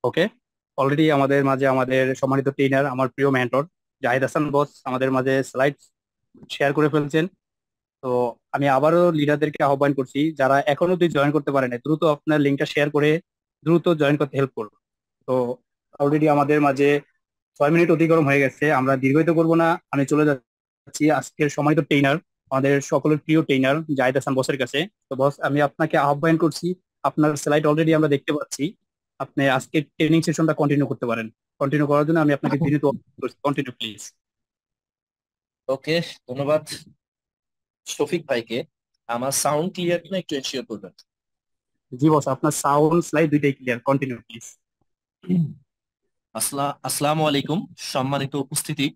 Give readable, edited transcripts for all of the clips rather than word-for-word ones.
ওকে, already আমাদের মাঝে আমাদের সম্মানিত ট্রেনার, আমার প্রিয় মেন্টর জাহিদ হাসান বস আমাদের মাঝে স্লাইড শেয়ার করে ফেলছেন। তো আমি আবারও লিডারদেরকে আহ্বান করছি, যারা এখনো তুই জয়েন করতে পারেন দ্রুত আপনার লিঙ্কটা শেয়ার করে দ্রুত জয়েন করতে হেল্প করুন। তো অলরেডি আমাদের মাঝে 6 মিনিট অতিক্রম হয়ে গেছে, আমরা দীর্ঘায়িত করবো না, আমি চলে যাচ্ছি আজকের সম্মানিত ট্রেনার, আমাদের সকলের প্রিয় ট্রেনার জাহিদ হাসান বসের কাছে। তো বস, আমি আপনাকে আহ্বান করছি, আপনার স্লাইড অলরেডি আমরা দেখতে পাচ্ছি, আপনি আজকে ট্রেনিং সেশনটা কন্টিনিউ করতে পারেন। কন্টিনিউ করার জন্য আমি আপনাকে বিনীত কন্টিনিউ প্লিজ। ওকে, ধন্যবাদ শফিক ভাইকে। আমার সাউন্ড ক্লিয়ার কিনা একটু এনশিওর করবেন। জি বস, আপনার সাউন্ড স্লাইড দুইটাই ক্লিয়ার, কন্টিনিউ প্লিজ। আসসালামু আলাইকুম, সম্মানিত উপস্থিতি।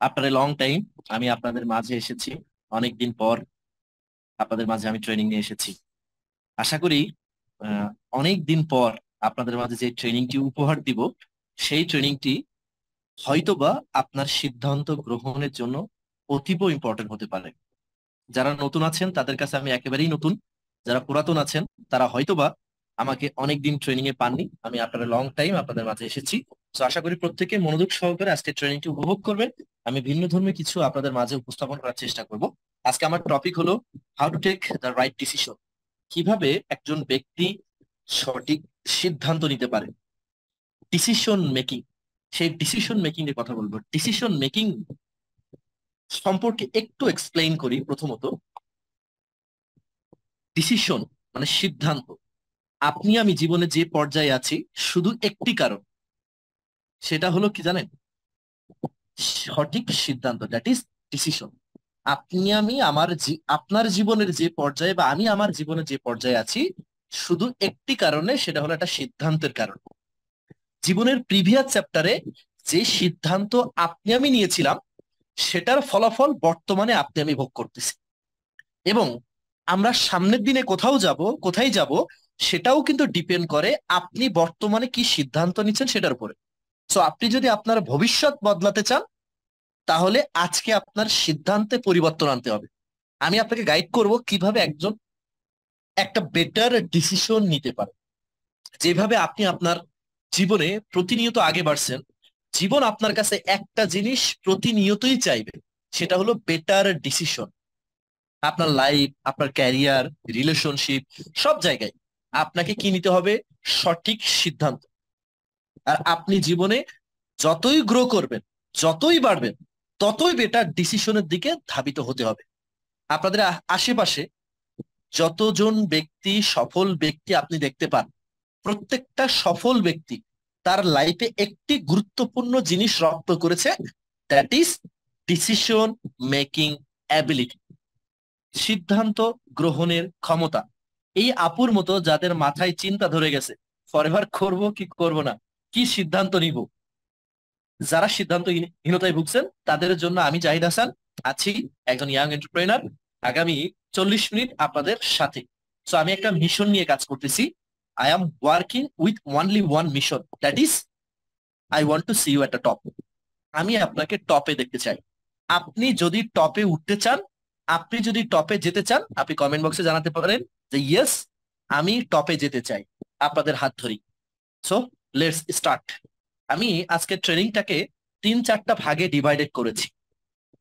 আপনার লং টাইম আমি আপনাদের মাঝে এসেছি, অনেক দিন পর আপনাদের মাঝে আমি ট্রেনিং নিয়ে এসেছি। আশা করি আহ, অনেক দিন পর আপনাদের মাঝে যে ট্রেনিংটি উপহার দিব, সেই ট্রেনিংটি হয়তোবা আপনার সিদ্ধান্ত গ্রহণের জন্য অতীব ইম্পর্টেন্ট হতে পারে। যারা নতুন আছেন তাদের কাছে আমি একেবারেই নতুন, যারা পুরাতন আছেন তারা হয়তোবা আমাকে অনেক দিন ট্রেনিং এ পাননি। আমি আপনারা লং টাইম আপনাদের মাঝে এসেছি। তো আশা করি প্রত্যেকে মনোযোগ সহকারে আজকে ট্রেনিংটি উপভোগ করবেন। আমি ভিন্ন ধর্মী কিছু আপনাদের মাঝে উপস্থাপন করার চেষ্টা করব। আজকে আমার টপিক হলো how to take the right decision. কিভাবে একজন ব্যক্তি সঠিক সিদ্ধান্ত নিতে পারে, ডিসিশন মেকিং। সেই ডিসিশন মেকিং এর কথা বলবো। ডিসিশন মেকিং সম্পর্কে একটু এক্সপ্লেইন করি। প্রথমত, ডিসিশন মানে সিদ্ধান্ত। আপনি আমি জীবনে যে পর্যায়ে আছি শুধু একটি কারণ, সেটা হলো কি জানেন? সঠিক সিদ্ধান্ত, দ্যাট ইজ ডিসিশন। আপনি আমি আপনার জীবনের যে পর্যায়ে বা আমি আমার জীবনে যে পর্যায়ে আছি শুধু একটি কারণে, সেটা হলো একটা সিদ্ধান্তের কারণ। জীবনের প্রিভিয়াস চ্যাপ্টারে যে সিদ্ধান্ত আপনি আমি নিয়েছিলাম সেটার ফলাফল বর্তমানে আপনি আমি ভোগ করতেছি। এবং আমরা সামনের দিনে কোথায় যাব সেটাও কিন্তু ডিপেন্ড করে আপনি বর্তমানে কি সিদ্ধান্ত নিচ্ছেন সেটার উপরে। সো আপনি যদি আপনার ভবিষ্যৎ বদলাতে চান তাহলে আজকে আপনার সিদ্ধান্তে পরিবর্তন আনতে হবে। আমি আপনাকে গাইড করব কিভাবে একজন একটা বেটার ডিসিশন নিতে পারে। যেভাবে আপনি আপনার জীবনে প্রতিনিয়ত আগে বাড়ছেন, জীবন আপনার কাছে একটা জিনিস প্রতিনিয়তই চাইবে, সেটা হলো বেটার ডিসিশন। আপনার লাইফ, আপনার ক্যারিয়ার, রিলেশনশিপ, সব জায়গায় আপনাকে কি নিতে হবে? সঠিক সিদ্ধান্ত। আর আপনি জীবনে যতই গ্রো করবেন, যতই বাড়বেন, ততই বেটার ডিসিশনের দিকে ধাবিত হতে হবে। আপনাদের আশেপাশে যতজন ব্যক্তি, সফল ব্যক্তি আপনি দেখতে পান, প্রত্যেকটা সফল ব্যক্তি তার লাইফে একটি গুরুত্বপূর্ণ জিনিস রপ্ত করেছে, that is decision making ability, সিদ্ধান্ত গ্রহণের ক্ষমতা। এই আপুর মতো যাদের মাথায় চিন্তা ধরে গেছে ফরএভার করব কি করব না, কি সিদ্ধান্ত নিব, যারা সিদ্ধান্তহীনতায় ভুগছেন তাদের জন্য আমি জাহিদ হাসান আছি, একজন ইয়াং এন্টারপ্রেনার। আগামী 40 মিনিট আপনাদের সাথে। সো আমি একটা মিশন নিয়ে কাজ করতেছি। I am working with only one mission, that is I want to see you at the top. আমি আপনাকে টপে দেখতে চাই। আপনি যদি টপে উঠতে চান, আপনি যদি টপে যেতে চান, আপনি কমেন্ট বক্সে জানাতে পারেন যে ইয়েস, আমি টপে যেতে চাই, আপনাদের হাত ধরি। So let's start. আমি আজকে ট্রেনিংটাকে 3-4টা ভাগে ডিভাইডেড করেছি।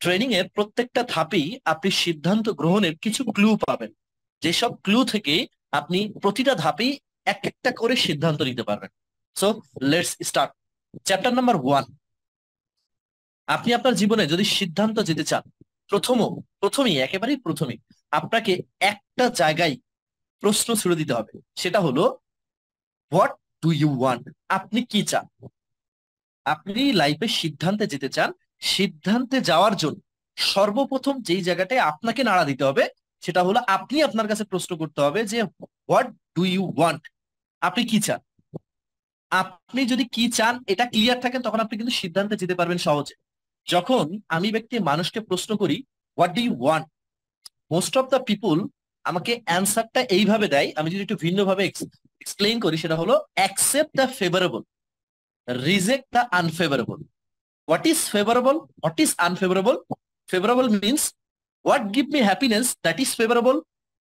ট্রেনিং এর প্রত্যেকটা ধাপেই আপনি সিদ্ধান্ত গ্রহণের কিছু ক্লু পাবেন, যেসব ক্লু থেকে আপনি প্রতিটা ধাপেই এক একটা করে সিদ্ধান্ত নিতে পারবেন। So let's start. Chapter number 1। আপনি আপনার জীবনে যদি সিদ্ধান্ত যেতে চান, একেবারেই প্রথমেই আপনাকে একটা জায়গায় প্রশ্ন ছুড়ে দিতে হবে। সেটা হলো হোয়াট ডু ইউ ওয়ান্ট। আপনি কি চান? আপনি লাইফে সিদ্ধান্তে যেতে চান, সিদ্ধান্তে যাওয়ার জন্য সর্বপ্রথম যেই জায়গাটায় আপনাকে নাড়া দিতে হবে সেটা হলো আপনি আপনার কাছে প্রশ্ন করতে হবে যে হোয়াট ডু ইউ ওয়ান্ট। আপনি কি চান? আপনি যদি কি চান এটা ক্লিয়ার থাকেন তখন আপনি কিন্তু সিদ্ধান্তে যেতে পারবেন সহজে। যখন আমি ব্যক্তি মানুষকে প্রশ্ন করি what do you want, most of the people আমাকে অ্যান্সারটা এইভাবে দেয়। আমি যদি একটু ভিন্নভাবে এক্সপ্লেইন করি সেটা হলো accept the favourable, reject the unfavourable. What is favorable? What is unfavorable? Favorable means what give me happiness, that is favorable.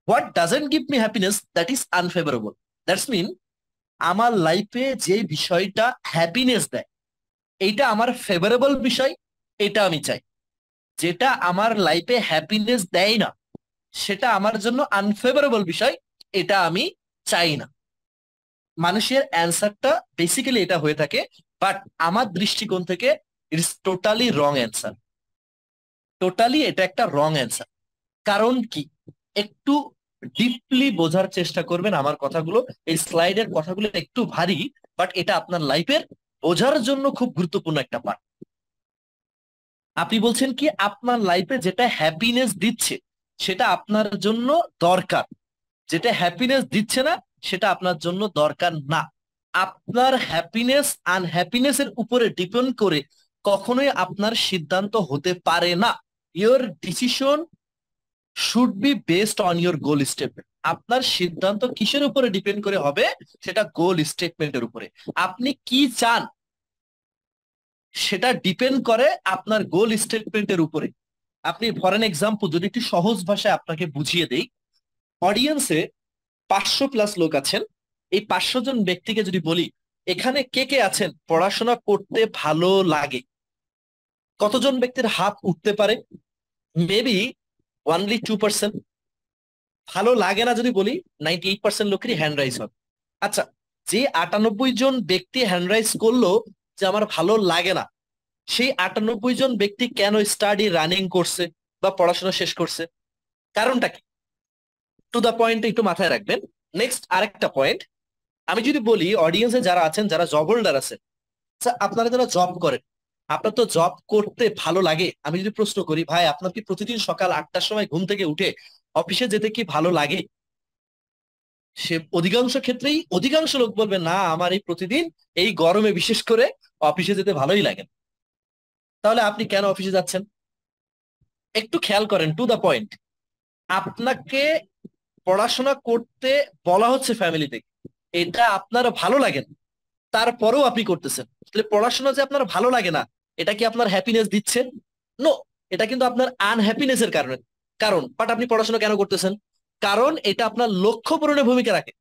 What doesn't give me happiness, that is unfavorable. That's mean আমার লাইফে যে বিষয়টা happiness দেয়, এইটা আমার favourable বিষয়, এটা আমি চাই। যেটা আমার লাইফে হ্যাপিনেস দেয় না, সেটা আমার জন্য আনফেভারেবল বিষয়, এটা আমি চাই না। মানুষের অ্যান্সারটা বেসিক্যালি এটা হয়ে থাকে, বাট আমার দৃষ্টিকোণ থেকে it's totally wrong answer. Totally এটা একটা রং অ্যান্সার। কারণ কি, একটু ডিপলি বোঝার চেষ্টা করবেন আমার কথাগুলো। এই স্লাইডের কথাগুলো একটু ভারী, বাট এটা আপনার লাইফের বোঝার জন্য খুব গুরুত্বপূর্ণ একটা পার্ট। আপনি বলছেন কি আপনার লাইফে যেটা হ্যাপিনেস দিচ্ছে সেটা আপনার জন্য দরকার, যেটা হ্যাপিনেস দিচ্ছে না সেটা আপনার জন্য দরকার না। আপনার হ্যাপিনেস আনহ্যাপিনেস এর উপরে ডিপেন্ড করে কখনোই আপনার সিদ্ধান্ত হতে পারে না। Your decision should be based on your goal statement. আপনার সিদ্ধান্ত কিসের উপরে ডিপেন্ড করে হবে? সেটা গোল স্টেটমেন্টের উপরে। আপনি কি চান সেটা ডিপেন্ড করে আপনার গোল স্টেটমেন্টের উপরে। আপনি ফর এন এক্সাম্পল যদি একটু সহজ ভাষায় আপনাকে বুঝিয়ে দেই, অডিয়েন্সে 500+ লোক আছেন। এই 500 জন ব্যক্তিকে যদি বলি এখানে কে কে আছেন পড়াশোনা করতে ভালো লাগে, কতজন ব্যক্তির হাত উঠতে পারে? Maybe only 2%। ভালো লাগে না যদি বলি, 98% লোকেরই হ্যান্ড রাইজ হবে। আচ্ছা, যে 98 জন ব্যক্তি হ্যান্ড রাইজ করলো যে আমার ভালো লাগে না, সেই 98 জন ব্যক্তি কেন স্টাডি রানিং করছে বা পড়াশোনা শেষ করছে? কারণটা কি? টু দা পয়েন্ট একটু মাথায় রাখবেন। নেক্সট আরেকটা পয়েন্ট, আমি যদি বলি অডিয়েন্সে যারা আছেন, যারা জব হোল্ডার আছেন, আচ্ছা আপনারা যারা জব করেন, আপনার তো জব করতে ভালো লাগে। আমি যদি প্রশ্ন করি ভাই আপনার কি প্রতিদিন সকাল 8টার সময় ঘুম থেকে উঠে অফিসে যেতে কি ভালো লাগে? সে অধিকাংশ ক্ষেত্রেই অধিকাংশ লোক বলবে না, আমার এই প্রতিদিন এই গরমে বিশেষ করে অফিসে যেতে ভালোই লাগে না। তাহলে আপনি কেন অফিসে যাচ্ছেন? একটু খেয়াল করেন, টু দা পয়েন্ট। আপনাকে পড়াশোনা করতে বলা হচ্ছে ফ্যামিলি থেকে, এটা আপনার ভালো লাগে না, তারপরেও আপনি করতেছেন। তাহলে পড়াশোনা যে আপনার ভালো লাগে না, এটা কি আপনার হ্যাপিনেস দিচ্ছে? নো, এটা কিন্তু আপনার আনহ্যাপিনেস এর কারণে। বাট আপনি পড়াশোনা কেন করতেছেন? কারণ এটা আপনার লক্ষ্য পূরণে ভূমিকা রাখে।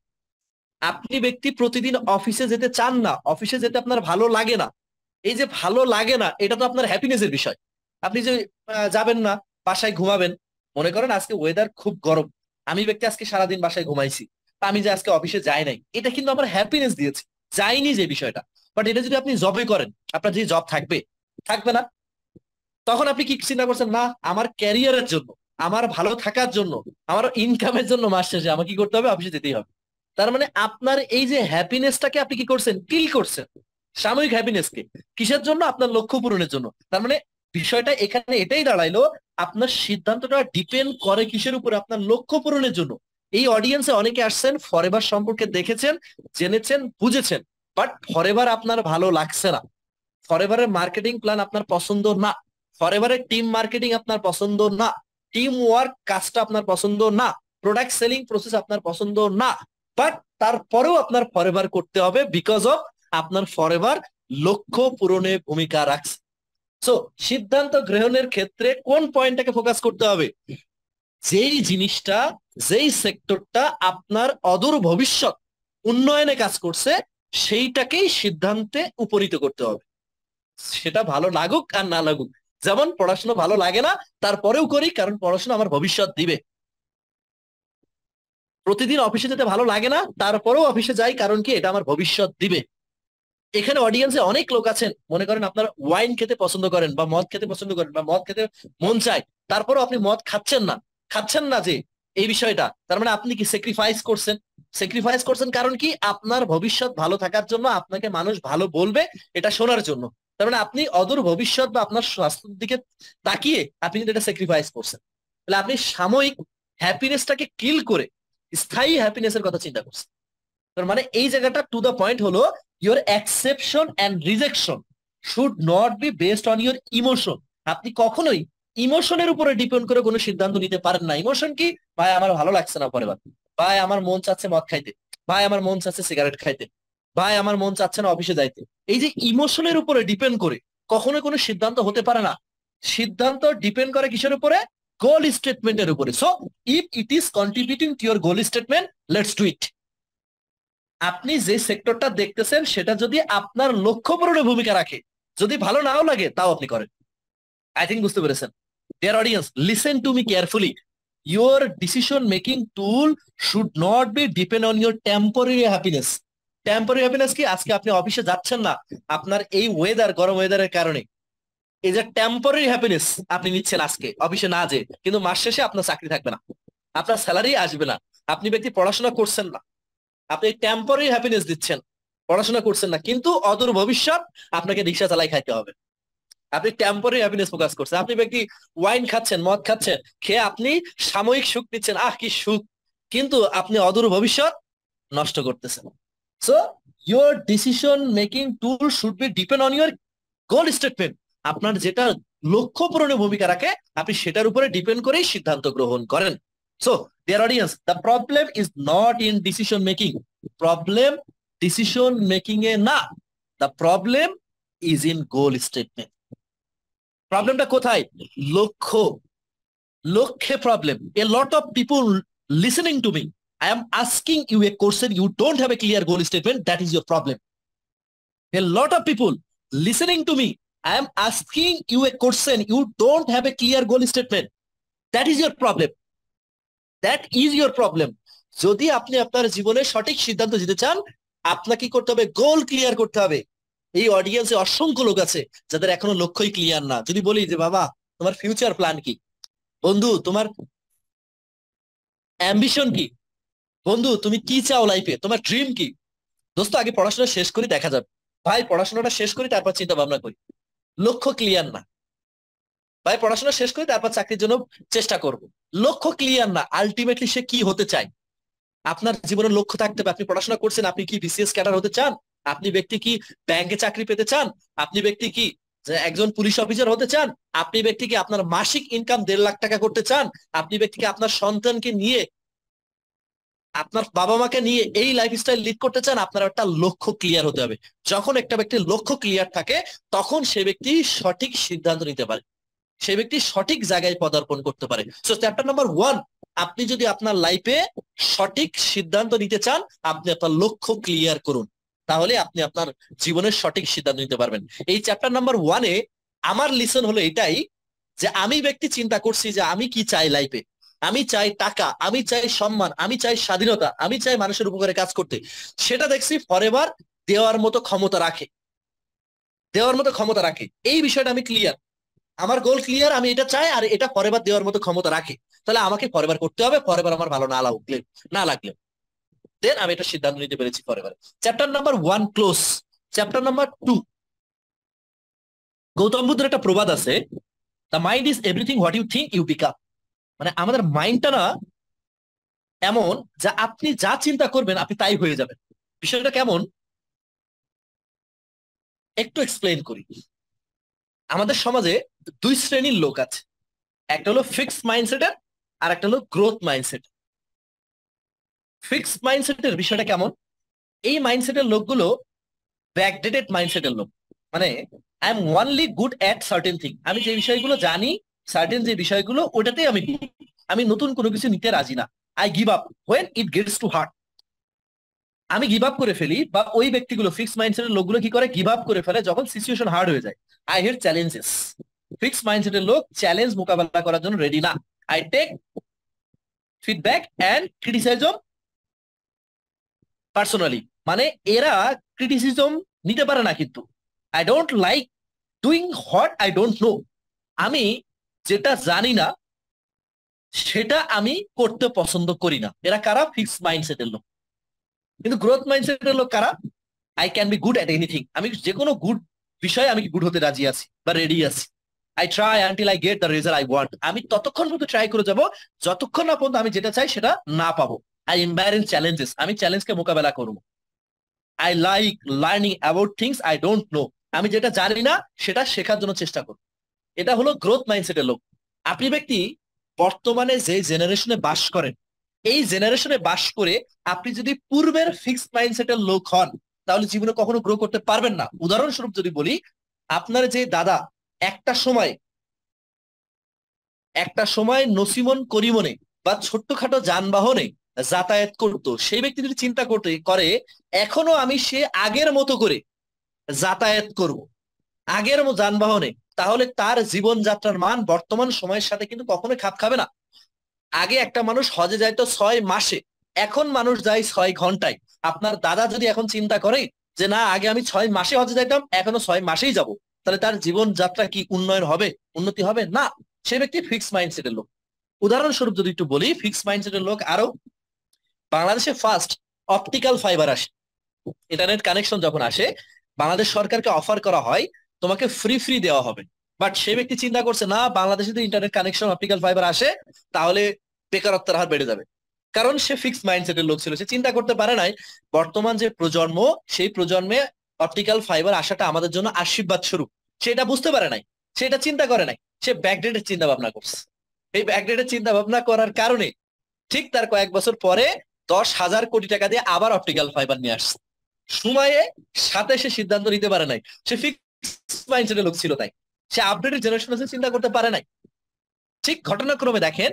আপনি ব্যক্তি প্রতিদিন অফিসে যেতে চান না, অফিসে যেতে আপনার ভালো লাগে না। এই যে ভালো লাগে না, এটা তো আপনার হ্যাপিনেস এর বিষয়। আপনি যে যাবেন না, বাসায় ঘুমাবেন। মনে করেন আজকে ওয়েদার খুব গরম, আমি ব্যক্তি আজকে সারাদিন বাসায় ঘুমাইছি, তা আমি যে আজকে অফিসে যাই নাই, এটা কিন্তু আমার হ্যাপিনেস দিয়েছে, যাইনি যে বিষয়টা। বাট এটা যদি আপনি জবে করেন, আপনার যে জব থাকবে, থাকবে না। তখন আপনি কি চিন্তা করছেন? না, আমার ক্যারিয়ারের জন্য, আমার ভালো থাকার জন্য, আমার ইনকামের জন্য মাস শেষে আমাকে কি করতে হবে? অফিসে যেতেই হবে। তার মানে আপনার এই যে হ্যাপিনেসটাকে আপনি কি করছেন? কিল করছেন, সাময়িক হ্যাপিনেসকে। কিসের জন্য? আপনার লক্ষ্য পূরণের জন্য। তার মানে বিষয়টা এখানে এটাই দাঁড়াইলো, আপনার সিদ্ধান্তটা ডিপেন্ড করে কিসের উপরে? আপনার লক্ষ্য পূরণের জন্য। এই অডিয়েন্সে অনেকে আসছেন, ফরএভার সম্পর্কে দেখেছেন, জেনেছেন, বুঝেছেন, বাট ফরএভার আপনার ভালো লাগছে না। ফরএভারের মার্কেটিং প্ল্যান আপনার পছন্দ না, ফরএভারের টিম মার্কেটিং আপনার পছন্দ না, টিম ওয়ার্ক কাজটা আপনার পছন্দ না, প্রোডাক্ট সেলিং প্রসেস আপনার পছন্দ না। বাট তারপরেও আপনার ফরএভার করতে হবে, বিকজ অফ আপনার ফরএভার লক্ষ্য পূরণে ভূমিকা রাখছে। সো সিদ্ধান্ত গ্রহণের ক্ষেত্রে কোন পয়েন্টটাকে ফোকাস করতে হবে? যেই জিনিসটা, যেই সেক্টরটা আপনার অদূর ভবিষ্যৎ উন্নয়নে কাজ করছে, সেইটাকেই সিদ্ধান্তে উপনীত করতে হবে। সেটা ভালো লাগুক আর না লাগুক। যেমন পড়াশোনা ভালো লাগে না, তারপরেও করি, কারণ পড়াশোনা আমার ভবিষ্যৎ দিবে। প্রতিদিন অফিসে যেতে ভালো লাগে না, তারপরেও অফিসে যাই, কারণ কি? এটা আমার ভবিষ্যৎ দিবে। এখানে অডিয়েন্সে অনেক লোক আছেন, মনে করেন আপনার ওয়াইন খেতে পছন্দ করেন বা মদ খেতে পছন্দ করেন বা মদ খেতে মন চায়, তারপরেও আপনি মদ খাচ্ছেন না। খাচ্ছেন না যে এই বিষয়টা, তার মানে আপনি কি স্যাক্রিফাইস করছেন? স্যাক্রিফাইস করছেন কারণ কি? আপনার ভবিষ্যৎ ভালো থাকার জন্য, আপনাকে মানুষ ভালো বলবে এটা শোনার জন্য। তার মানে আপনি অদূর ভবিষ্যৎ বা আপনার স্বাস্থ্যের দিকে তাকিয়ে আপনি কিন্তু এটা স্যাক্রিফাইস করছেন। তাহলে আপনি সাময়িক হ্যাপিনেসটাকে কিল করে স্থায়ী হ্যাপিনেসের কথা চিন্তা করছেন। তার মানে এই জায়গাটা টু দা পয়েন্ট হলো, your exception and rejection should not B based on your emotion. আপনি কখনোই ইমোশনের উপরে ডিপেন্ড করে কোনো সিদ্ধান্ত নিতে পারেন না। ইমোশন কি? ভাই আমার ভালো লাগছে না পরিবার, ভাই আমার মন চাচ্ছে মদ খাইতে, ভাই আমার মন চাচ্ছে সিগারেট খাইতে, ভাই আমার মন চাচ্ছে না অফিসে যাইতে। এই যে ইমোশনের উপরে ডিপেন্ড করে কখনো কোনো সিদ্ধান্ত হতে পারে না। সিদ্ধান্ত ডিপেন্ড করে কিসের উপরে? গোল স্টেটমেন্টের উপরে। So if it is contributing to your goal statement, let's do it. আপনি যে সেক্টরটা দেখতেছেন সেটা যদি আপনার লক্ষ্য পূরণে ভূমিকা রাখে, যদি ভালো নাও লাগে তাও আপনি করেন। আই থিঙ্ক বুঝতে পেরেছেন। Dear audience, listen to me carefully. Your decision making tool should not be depend on your temporary happiness. Temporary happiness কি? আজকে আপনি অফিসে যাচ্ছেন না, আপনার এই ওয়েদার, গরম ওয়েদারের কারণে এই যে টেম্পোরারি হ্যাপিনেস আপনি নিচ্ছেন আজকে অফিসে না যে, কিন্তু মাস শেষে আপনার চাকরি থাকবে না, আপনার স্যালারি আসবে না, আপনি ব্যক্তি পড়াশোনা করছেন না, আপনি টেম্পোরারি হ্যাপিনেস দিচ্ছেন, পড়াশোনা করছেন না, কিন্তু অদূর ভবিষ্যৎ আপনাকে রিক্সা চালাই খাইতে হবে। আপনি টেম্পোরারি হ্যাপিনেস ফোকাস করছেন, আপনি ব্যক্তি ওয়াইন খাচ্ছেন, মদ খাচ্ছেন, খেয়ে আপনি সাময়িক সুখ নিচ্ছেন, আহ কি সুখ, কিন্তু আপনি অদূর ভবিষ্যৎ নষ্ট করতেছেন। So your decision making tool should be depend on your goal statement. আপনার যেটা লক্ষ্য পূরণে ভূমিকা রাখে আপনি সেটার উপরে ডিপেন্ড করেই সিদ্ধান্ত গ্রহণ করেন। So dear audience, the problem is not in decision making. Problem decision making এ না, the problem is in goal statement. প্রবলেমটা কোথায়? লক্ষ্য, লক্ষ্যে প্রবলেম। A lot of people listening to me, I am asking you a question, you don't have a clear goal statement, that is your problem. A lot of people listening to me, I am asking you a question, you don't have a clear goal statement, that is your problem. That is your problem. যদি আপনি আপনার জীবনে সঠিক সিদ্ধান্ত নিতে চান, আপনাকে কি করতে হবে? গোল ক্লিয়ার করতে হবে। এই অডিয়েন্সে অসংখ্য লোক আছে যাদের এখনো লক্ষ্যই ক্লিয়ার না। যদি বলি যে বাবা তোমার ফিউচার প্ল্যান কি, বন্ধু তোমার অ্যাম্বিশন কি, বন্ধু তুমি কি চাও লাইফে, তোমার ড্রিম কি, দোস্ত আগে পড়াশোনা শেষ করি দেখা যাবে, ভাই পড়াশোনাটা শেষ করি তারপর চিন্তা ভাবনা করি। লক্ষ্য ক্লিয়ার না, ভাই পড়াশোনা শেষ করি তারপর চাকরির জন্য চেষ্টা করব। লক্ষ্য ক্লিয়ার না, আলটিমেটলি সে কি হতে চায়। আপনার জীবনের লক্ষ্য থাকতে হবে। আপনি পড়াশোনা করছেন, আপনি কি বিসিএস ক্যাডার হতে চান? আপনি ব্যক্তি কি ব্যাংকে চাকরি পেতে চান? আপনি ব্যক্তি কি যে একজন পুলিশ অফিসার হতে চান? আপনি ব্যক্তি কি আপনার মাসিক ইনকাম 1.5 লাখ টাকা করতে চান? আপনি ব্যক্তি কি আপনার সন্তানকে নিয়ে, আপনার বাবা মাকে নিয়ে এই লাইফস্টাইল লিড করতে চান? আপনার একটা লক্ষ্য ক্লিয়ার হতে হবে। যখন একটা ব্যক্তির লক্ষ্য ক্লিয়ার থাকে তখন সে ব্যক্তি সঠিক সিদ্ধান্ত নিতে পারে, সে ব্যক্তি সঠিক জায়গায় পদার্পণ করতে পারে। সো চ্যাপ্টার নাম্বার 1, আপনি যদি আপনার লাইফে সঠিক সিদ্ধান্ত নিতে চান, আপনি আপনার লক্ষ্য ক্লিয়ার করুন, তাহলে আপনি আপনার জীবনের সঠিক সিদ্ধান্ত নিতে পারবেন। এই চ্যাপ্টার নাম্বার 1-এ আমার লিসন হলো এটাই যে আমি ব্যক্তি চিন্তা করছি যে আমি কি চাই লাইফে। আমি চাই টাকা, আমি চাই সম্মান, আমি চাই স্বাধীনতা, আমি চাই মানুষের উপকারে কাজ করতে। সেটা দেখছি ফরএভার দেওয়ার মতো ক্ষমতা রাখে, দেওয়ার মতো ক্ষমতা রাখে। এই বিষয়টা আমি ক্লিয়ার, আমার গোল ক্লিয়ার, আমি এটা চাই আর এটা ফরএভার দেওয়ার মতো ক্ষমতা রাখে। তাহলে আমাকে ফরএভার করতে হবে, ফরএভার আমার ভালো না লাগলে দেন আমি এটা সিদ্ধান্ত নিতে পেরেছি forever. Chapter number 1 close. Chapter number 2, Gautam বুদ্ধের একটা প্রবাদ আছে, the mind is everything what you think you become. মানে আমাদের মাইন্ডটা না এমন যা আপনি যা চিন্তা করবেন আপনি তাই হয়ে যাবেন। বিষয়টা কেমন একটু এক্সপ্লেইন করি। আমাদের সমাজে 2 শ্রেণীর লোক আছে, একটা হলো ফিক্সড মাইন্ডসেটের আর একটা হলো গ্রোথ মাইন্ডসেট। ফিক্সড মাইন্ডসেটের বিষয়টা কেমন? এই মাইন্ডসেটের লোকগুলো ব্যাকডেটেড মাইন্ডসেটের লোক। মানে I am only good at certain thing, আমি যে বিষয়গুলো জানি, সার্টেন যে বিষয়গুলো ওটাতেই আমি good। আমি নতুন কোনো কিছু নিতে রাজি না। I give up when it gets two hard. আমি গিভ আপ করে ফেলি, বা ওই ব্যক্তিগুলো ফিক্সড মাইন্ডসেটের লোকগুলো কি করে, গিভ আপ করে ফেলে যখন সিচুয়েশন হার্ড হয়ে যায়। I hate challenges. ফিক্সড মাইন্ডসেটের লোক চ্যালেঞ্জ মোকাবেলা করার জন্য রেডি না। I take feedback and criticism personally. মানে এরা ক্রিটিসিজম নিতে পারে না, কিন্তু I don't like doing what I don't know. আমি যেটা জানি না সেটা আমি করতে পছন্দ করি না। এরা কারা? ফিক্সড মাইন্ডসেটের লোক। কিন্তু গ্রোথ মাইন্ডসেটের লোক কারা? I can be good at anything, আমি যে কোনো গুড বিষয়ে আমি গুড হতে রাজি আছি বা রেডি আছি। I try until I get the result I want, আমি ততক্ষণ পর্যন্ত ট্রাই করে যাব যতক্ষণ না পর্যন্ত আমি যেটা চাই সেটা না পাবো। আই এম্বারেন্স চ্যালেঞ্জেস, আমি চ্যালেঞ্জকে মোকাবেলা করবো। I like learning about things I don't know, আমি যেটা জানি না সেটা শেখার জন্য চেষ্টা করব। এটা হলো গ্রোথ মাইন্ডসেটের লোক। আপনি ব্যক্তি বর্তমানে যে জেনারেশনে বাস করেন, এই জেনারেশনে বাস করে আপনি যদি পূর্বের ফিক্সড মাইন্ডসেটের লোক হন তাহলে জীবনে কখনো গ্রো করতে পারবেন না। উদাহরণস্বরূপ যদি বলি, আপনার যে দাদা একটা সময় নসিমন করিমনে বা ছোট্টখাটো যানবাহনে যাতায়াত করতো, সেই ব্যক্তি যদি চিন্তা করতে করে এখনো আমি সে আগের মতো করে যাতায়াত করব, আগের যানবাহনে, তাহলে তার জীবনযাত্রার মান বর্তমান সময়ের সাথে কিন্তু কখনোই খাপ খাবে না। আগে একটা মানুষ হজে যাইতো 6 মাসে, এখন মানুষ যায় 6 ঘন্টায়। আপনার দাদা যদি এখন চিন্তা করে যে না আগে আমি 6 মাসে হজে যাইতাম, এখনো 6 মাসেই যাব, তাহলে তার জীবনযাত্রা কি উন্নয়ন হবে, উন্নতি হবে না। সে ব্যক্তি ফিক্স মাইন্ডসেটের লোক। উদাহরণস্বরূপ যদি একটু বলি, ফিক্স মাইন্ডসেটের লোক আরো, বাংলাদেশে ফার্স্ট অপটিক্যাল ফাইবার আসে, ইন্টারনেট কানেকশন যখন আসে, বাংলাদেশ সরকারকে অফার করা হয় তোমাকে ফ্রি ফ্রি দেওয়া হবে। বাট সে ব্যক্তি চিন্তা করছে না বাংলাদেশে যদি ইন্টারনেট কানেকশন অপটিক্যাল ফাইবার আসে তাহলে বেকারত্বের হার বেড়ে যাবে। কারণ সে ফিক্স মাইন্ডসেটের লোক ছিল, সে চিন্তা করতে পারে নাই বর্তমান যে প্রজন্ম, সেই প্রজন্মে অপটিক্যাল ফাইবার আসাটা আমাদের জন্য আশীর্বাদ স্বরূপ। সেটা বুঝতে পারে নাই, সেটা চিন্তা করে নাই, সে ব্যাকডেটের চিন্তা ভাবনা করছে। এই ব্যাকডেটের চিন্তা ভাবনা করার কারণে ঠিক তার কয়েক বছর পরে 10,000 কোটি টাকা দিয়ে আবার অপটিক্যাল ফাইবার নিয়ে আসছে। সময়ে সাথে সে সিদ্ধান্ত নিতে পারে নাই, সে ফিক্স মাইন্ডসেটের লোক ছিল, তাই সে আপডেটেড জেনারেশন চিন্তা করতে পারে নাই। ঠিক ঘটনাক্রমে দেখেন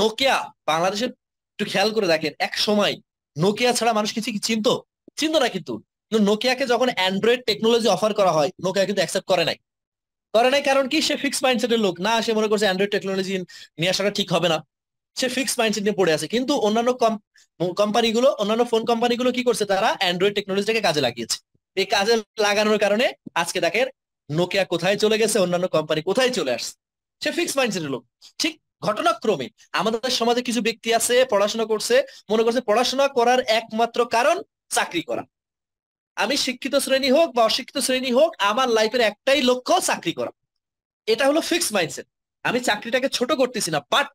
নোকিয়া, বাংলাদেশের একটু খেয়াল করে দেখেন, এক সময় নোকিয়া ছাড়া মানুষ কিছু কি চিনতো? চিনতো না। কিন্তু নোকিয়াকে যখন অ্যান্ড্রয়েড টেকনোলজি অফার করা হয়, নোকিয়া কিন্তু অ্যাকসেপ্ট করে নাই। করে নাই কারণ কি? সে ফিক্স মাইন্ডসেটের লোক না, সে মনে করছে অ্যান্ড্রয়েড টেকনোলজি নিয়ে আসাটা ঠিক হবে না, সে ফিক্স মাইন্ডসেট নিয়ে পড়ে আছে। কিন্তু অন্যান্য কোম্পানিগুলো, অন্যান্য ফোন কোম্পানিগুলো কি করছে, তারা অ্যান্ড্রয়েড টেকনোলজিটাকে কাজে লাগিয়েছে। এই কাজে লাগানোর কারণে আজকে দেখেন নোকিয়া কোথায় চলে গেছে, অন্যান্য কোম্পানি কোথায় চলে আসছে। সে ফিক্স মাইন্ডসেটের লোক। ঠিক ঘটনাক্রমে আমাদের সমাজে কিছু ব্যক্তি আছে পড়াশোনা করছে, মনে করছে পড়াশোনা করার একমাত্র কারণ চাকরি করা। আমি শিক্ষিত শ্রেণী হোক বা অশিক্ষিত শ্রেণী হোক, আমার লাইফের একটাই লক্ষ্য চাকরি করা। এটা হলো ফিক্স মাইন্ডসেট। আমি চাকরিটাকে ছোট করতেছি না, বাট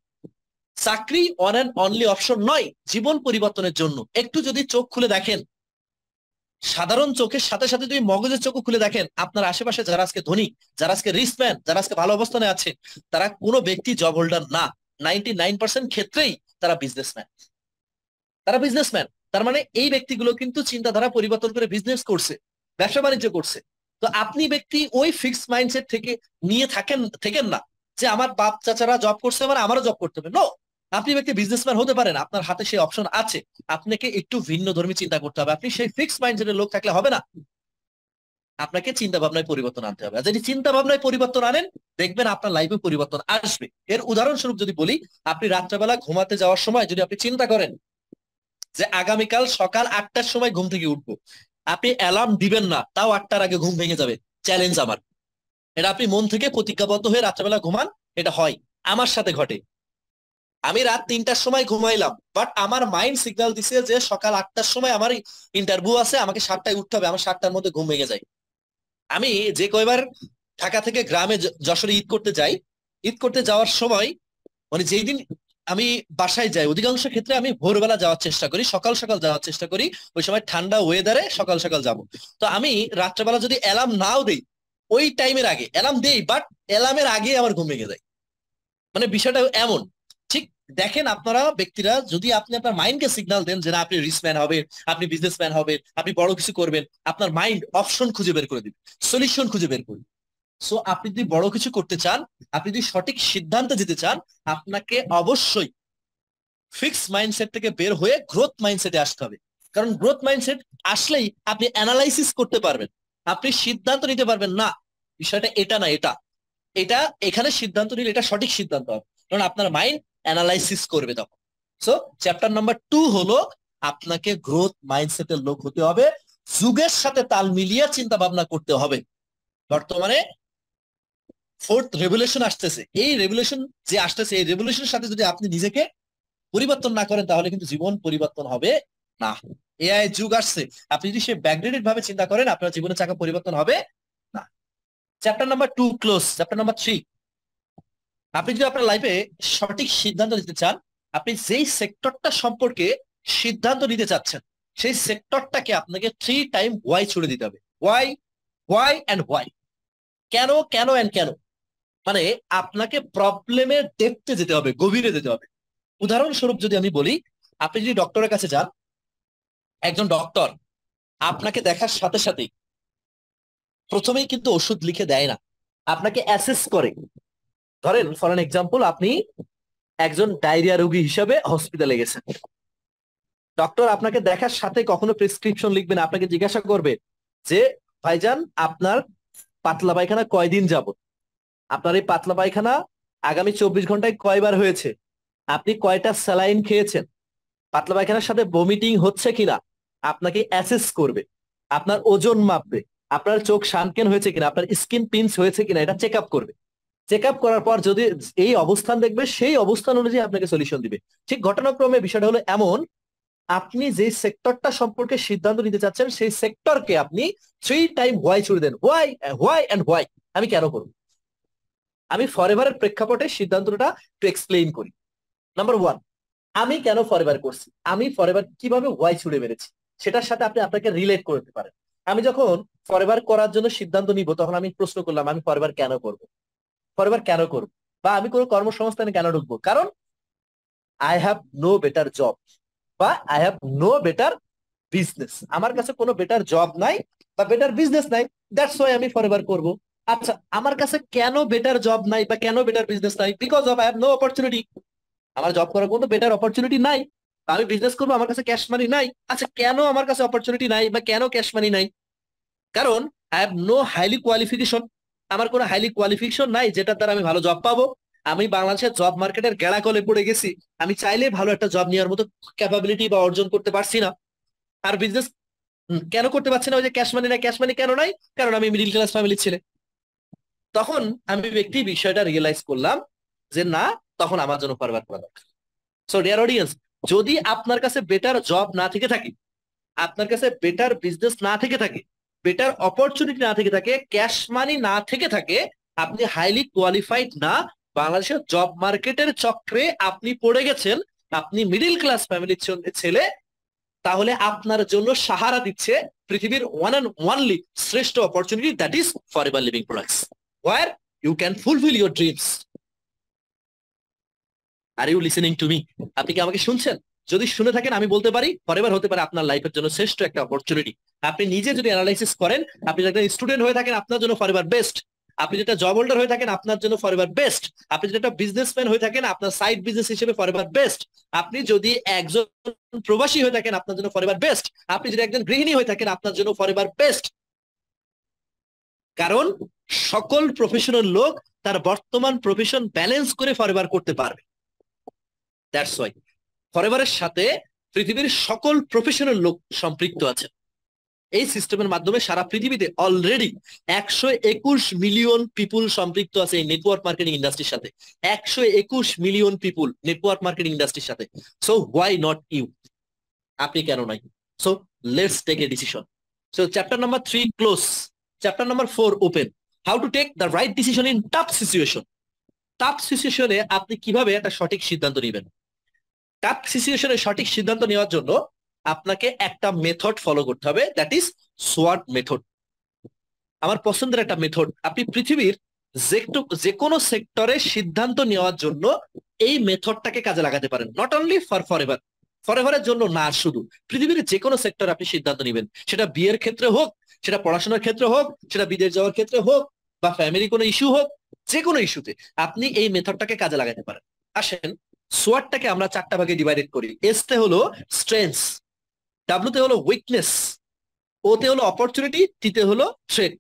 চাকরি অন অ্যান্ড অনলি অপশন নয় জীবন পরিবর্তনের জন্য। একটু যদি চোখ খুলে দেখেন, সাধারণ চোখের সাথে সাথে যদি মগজের চোখ খুলে দেখেন, আপনার আশেপাশে যারা আজকে ধনী, যারা আজকে রিচম্যান, যারা আজকে ভালো অবস্থানে আছে, তারা কোনো ব্যক্তি জব হোল্ডার না। 99% ক্ষেত্রেই তারা বিজনেসম্যান। তারা বিজনেসম্যান। তার মানে এই ব্যক্তিগুলো কিন্তু চিন্তাধারা পরিবর্তন করে বিজনেস করছে, ব্যবসা বাণিজ্য করছে। তো আপনি ব্যক্তি ওই ফিক্সড মাইন্ডসেট থেকে নিয়ে থাকেন না যে আমার বাপ চাচারা জব করছে মানে আমারও জব করতে হবে। নো, আপনি ব্যক্তি বিজনেসম্যান হতে পারেন, আপনার হাতে সেই অপশন আছে। আপনাকে একটু ভিন্ন ধর্মী চিন্তা করতে হবে। আপনি সেই ফিক্সড মাইন্ডসেটের লোক থাকলে হবে না, আপনাকে চিন্তা ভাবনায় পরিবর্তন আনতে হবে। আর যদি চিন্তা ভাবনায় পরিবর্তন আনেন, দেখবেন আপনার লাইফে পরিবর্তন আসবে। এর উদাহরণস্বরূপ যদি বলি, আপনি রাত্রেবেলা ঘুমাতে যাওয়ার সময় যদি আপনি চিন্তা করেন যে আগামীকাল সকাল 8টার সময় ঘুম থেকে উঠবো, আপনি অ্যালার্ম দিবেন না, তাও 8টার আগে ঘুম ভেঙে যাবে, চ্যালেঞ্জ আমার। এটা আপনি মন থেকে প্রতিজ্ঞাবদ্ধ হয়ে রাত্রেবেলা ঘুমান, এটা হয়, আমার সাথে ঘটে। আমি রাত 3টার সময় ঘুমাইলাম, বাট আমার মাইন্ড সিগন্যাল দিছে যে সকাল 8টার সময় আমার ইন্টারভিউ আছে, আমাকে 7টায় উঠতে হবে, আমার 7টার মধ্যে ঘুম ভেঙে যায়। আমি যে কয়বার ঢাকা থেকে গ্রামে যশোরে ঈদ করতে যাই, ঈদ করতে যাওয়ার সময় মানে যেই দিন আমি বাসায় যাই, অধিকাংশ ক্ষেত্রে আমি ভোরবেলা যাওয়ার চেষ্টা করি, সকাল সকাল যাওয়ার চেষ্টা করি, ওই সময় ঠান্ডা ওয়েদারে সকাল সকাল যাব। তো আমি রাত্রেবেলা যদি অ্যালার্ম নাও দেই, ওই টাইমের আগে অ্যালার্ম দেই, বাট অ্যালার্মের আগে আমার ঘুম ভেঙে যায়। মানে বিষয়টা এমন। ঠিক দেখেন আপনারা ব্যক্তিরা, যদি আপনি আপনার মাইন্ডকে সিগন্যাল দেন যে না আপনি রিচম্যান হবে, আপনি বিজনেসম্যান হবে, আপনি বড় কিছু করবেন, আপনার মাইন্ড অপশন খুঁজে বের করে দিবে, সলিউশন খুঁজে বের করবে। সো আপনি যদি বড় কিছু করতে চান, আপনি যদি সঠিক সিদ্ধান্ত দিতে চান, আপনাকে অবশ্যই ফিক্স মাইন্ডসেট থেকে বের হয়ে গ্রোথ মাইন্ডসেটে আসতে হবে। কারণ গ্রোথ মাইন্ডসেট আসলেই আপনি অ্যানালাইসিস করতে পারবেন, আপনি সিদ্ধান্ত নিতে পারবেন না বিষয়টা এটা না এটা, এটা এখানে সিদ্ধান্ত নিলে এটা সঠিক সিদ্ধান্ত হবে, কারণ আপনার মাইন্ড অ্যানালাইসিস করবে তখন। সো চ্যাপ্টার নাম্বার 2 হলো আপনাকে গ্রোথ মাইন্ডসেটের লোক হতে হবে, যুগের সাথে তাল মিলিয়ে চিন্তা ভাবনা করতে হবে। বর্তমানে ফোর্থ রেভলিউশন আসতেছে, এই রেভলিউশন যে আসতেছে, এই রেভলিউশনের সাথে যদি আপনি নিজেকে পরিবর্তন না করেন, তাহলে কিন্তু জীবন পরিবর্তন হবে না। এআই যুগ আসছে, আপনি যদি সে ব্যাকডেটেড ভাবে চিন্তা করেন, আপনার জীবনের চাকা পরিবর্তন হবে না। Chapter number 2 close. Chapter number 3, আপনি যদি আপনার লাইফে সঠিক সিদ্ধান্ত নিতে চান, আপনি যেই সেক্টরটা সম্পর্কে সিদ্ধান্ত নিতে চাচ্ছেন, সেই সেক্টরটাকে আপনাকে 3 টাইম ওয়াই ছুড়ে দিতে হবে। Why, why and why. কেন, কেন অ্যান্ড কেন। মানে আপনাকে প্রবলেমের ডেপথে যেতে হবে, গভীরে যেতে হবে। উদাহরণস্বরূপ যদি আমি বলি, আপনি যদি ডক্টরের কাছে যান, একজন ডক্টর আপনাকে দেখার সাথে সাথে প্রথমেই কিন্তু ওষুধ লিখে দেয় না, আপনাকে অ্যাসেস করে। ধরেন ফর এন এক্সাম্পল, আপনি একজন ডায়রিয়া রোগী হিসাবে হসপিটালে গেছেন, ডক্টর আপনাকে দেখার সাথে কখনো প্রেসক্রিপশন লিখবে না, আপনাকে জিজ্ঞাসা করবে যে ভাইজান আপনার পাতলা পায়খানা কয়দিন যাবত, আপনার এই পাতলা পায়খানা আগামী 24 ঘন্টায় কয়বার হয়েছে, আপনি কয়টা স্যালাইন খেয়েছেন, পাতলা পায়খানার সাথে বমিটিং হচ্ছে কিনা আপনাকে অ্যাসেস করবে, আপনার ওজন মাপবে, আপনার চোখ শানকেন হয়েছে কিনা, আপনার স্কিন পিঞ্চ হয়েছে কিনা এটা চেক আপ করবে। চেক আপ করার পর যদি এই অবস্থান দেখবে সেই অবস্থান অনুযায়ী আপনাকে সলিউশন দিবে। ঠিক ঘটনাক্রমে বিষয়টা হলো এমন, আপনি যে সেক্টরটা সম্পর্কে সিদ্ধান্ত নিতে চাচ্ছেন সেই সেক্টরকে আপনি 3 টাইম হোয়াই ছুড়ে দেন, হোয়াই হোয়াই অ্যান্ড হোয়াই। আমি কেন করব? আমি ফরএভারের প্রেক্ষাপটে সিদ্ধান্তটা একটু এক্সপ্লেইন করি। নাম্বার 1, আমি কেন ফরএভার করছি, আমি ফরএভার কিভাবে হোয়াই ছুড়ে মেরেছি সেটার সাথে আপনি আপনাকে রিলেট করতে পারেন। আমি যখন ফরএভার করার জন্য সিদ্ধান্ত নিব তখন আমি প্রশ্ন করলাম আমি ফরএভার কেন করব, ফরএভার কেন করব, বা আমি কোনো কর্মসংস্থানে কেন ঢুকবো? কারণ I have no better job বা I have no better business, আমার কাছে কোনো বেটার জব নাই বা বেটার বিজনেস নাই, দ্যাটস ওয়াই আমি ফরএভার করব। আচ্ছা, আমার কাছে কেন বেটার জব নাই বা কেন বেটার বিজনেস নাই? Because of I have no opportunity. আমার জব করার কোনো বেটার অপরচুনিটি নাই, আমি বিজনেস করবো, আমার কাছে ক্যাশ মানি নাই। আচ্ছা, কেন আমার কাছে অপরচুনিটি নাই বা কেন ক্যাশ মানি নাই? কারণ I have no highly qualification, আমার কোনো হাইলি কোয়ালিফিকেশন নাই যেটার দ্বারা আমি ভালো জব পাবো। আমি বাংলাদেশের জব মার্কেটের গেড়াকলে পড়ে গেছি, আমি চাইলে ভালো একটা জব নেওয়ার মতো ক্যাপাবিলিটি বা অর্জন করতে পারছি না। আর বিজনেস কেন করতে পারছি না? ওই যে ক্যাশ মানি নাই, ক্যাশ মানি কেন নাই? কারণ আমি মিডিল ক্লাস ফ্যামিলির ছেলে। তখন আমি ব্যক্তি বিষয়টা রিয়েলাইজ করলাম যে না, তখন আমার জন্য ফরওয়ার্ড করা দরকার। সো ডিয়ার অডিয়েন্স, যদি আপনার কাছে বেটার জব না থেকে থাকে, আপনার কাছে বেটার বিজনেস না থেকে থাকে, বেটার অপরচুনিটি না থেকে থাকে, ক্যাশ মানি না থেকে থাকে, আপনি হাইলি কোয়ালিফাইড না, বাংলাদেশের জব মার্কেটের চক্রে আপনি পড়ে গেছেন, আপনি মিডিল ক্লাস ফ্যামিলির ছেলে, তাহলে আপনার জন্য সাহারা দিচ্ছে পৃথিবীর ওয়ান অ্যান্ড ওয়ানলি শ্রেষ্ঠ opportunity, that is forever living products, where you can fulfil your dreams. Are you listening to me? আপনি কি আমাকে শুনছেন? যদি শুনে থাকেন আমি বলতে পারি ফরএভার হতে পারে আপনার লাইফের জন্য শ্রেষ্ঠ একটা অপরচুনিটি। আপনি নিজে যদি অ্যানালাইসিস করেন, আপনি যদি একটা স্টুডেন্ট হয়ে থাকেন আপনার জন্য ফরএভার বেস্ট, আপনি যেটা জব হোল্ডার হয়ে থাকেন আপনার জন্য ফরএভার বেস্ট, আপনি যদি একটা বিজনেসম্যান হয়ে থাকেন আপনার সাইড বিজনেস হিসেবে ফরএভার বেস্ট, আপনি যদি একজন প্রবাসী হয়ে থাকেন আপনার জন্য ফরএভার বেস্ট, আপনি যদি একজন গৃহিণী হয়ে থাকেন আপনার জন্য ফরএভার বেস্ট। কারণ সকল প্রফেশনাল লোক তার বর্তমান প্রফেশন ব্যালেন্স করে ফরএভার করতে পারবে। দ্যাটস ওয়াই ফরএভারের সাথে পৃথিবীর সকল প্রফেশনাল লোক সম্পৃক্ত আছে। এই সিস্টেমের মাধ্যমে সারা পৃথিবীতে অলরেডি 121 মিলিয়ন পিপুল সম্পৃক্ত আছে এই নেটওয়ার্ক মার্কেটিং ইন্ডাস্ট্রির সাথে। 121 মিলিয়ন পিপুল নেটওয়ার্ক মার্কেটিং ইন্ডাস্ট্রির সাথে। So why not you? আপনি কেন নাই? So let's take a decision. So chapter number 3 close, chapter number 4 open. How to take the right decision in tough situation. Tough সিচুয়েশনে আপনি কিভাবে একটা সঠিক সিদ্ধান্ত নেবেন? টাফ সিচুয়েশনে সঠিক সিদ্ধান্ত নেওয়ার জন্য আপনাকে একটা মেথড ফলো করতে হবে, দ্যাট ইজ সোয়াট মেথড। আমার পছন্দের একটা মেথড। আপনি পৃথিবীর যে কোনো সেক্টরে সিদ্ধান্ত নেওয়ার জন্য এই মেথডটাকে কাজে লাগাতে পারেন, নট অনলি ফর ফরএভার, ফরএভারের জন্য না, শুধু পৃথিবীর যে কোনো সেক্টরে আপনি সিদ্ধান্ত নেবেন, সেটা বিয়ের ক্ষেত্রে হোক, সেটা পড়াশোনার ক্ষেত্রে হোক, সেটা বিদেশ যাওয়ার ক্ষেত্রে হোক, বা ফ্যামিলি কোনো ইস্যু হোক, যে কোনো ইস্যুতে আপনি এই মেথডটাকে কাজে লাগাতে পারেন। আসেন, সোয়াটটাকে আমরা 4টা ভাগে ডিভাইডেড করি। এসতে হলো স্ট্রেংথস, ডাব্লুতে হলো উইকনেস, ওতে হলো অপরচুনিটি, টিতে হলো থ্রেট।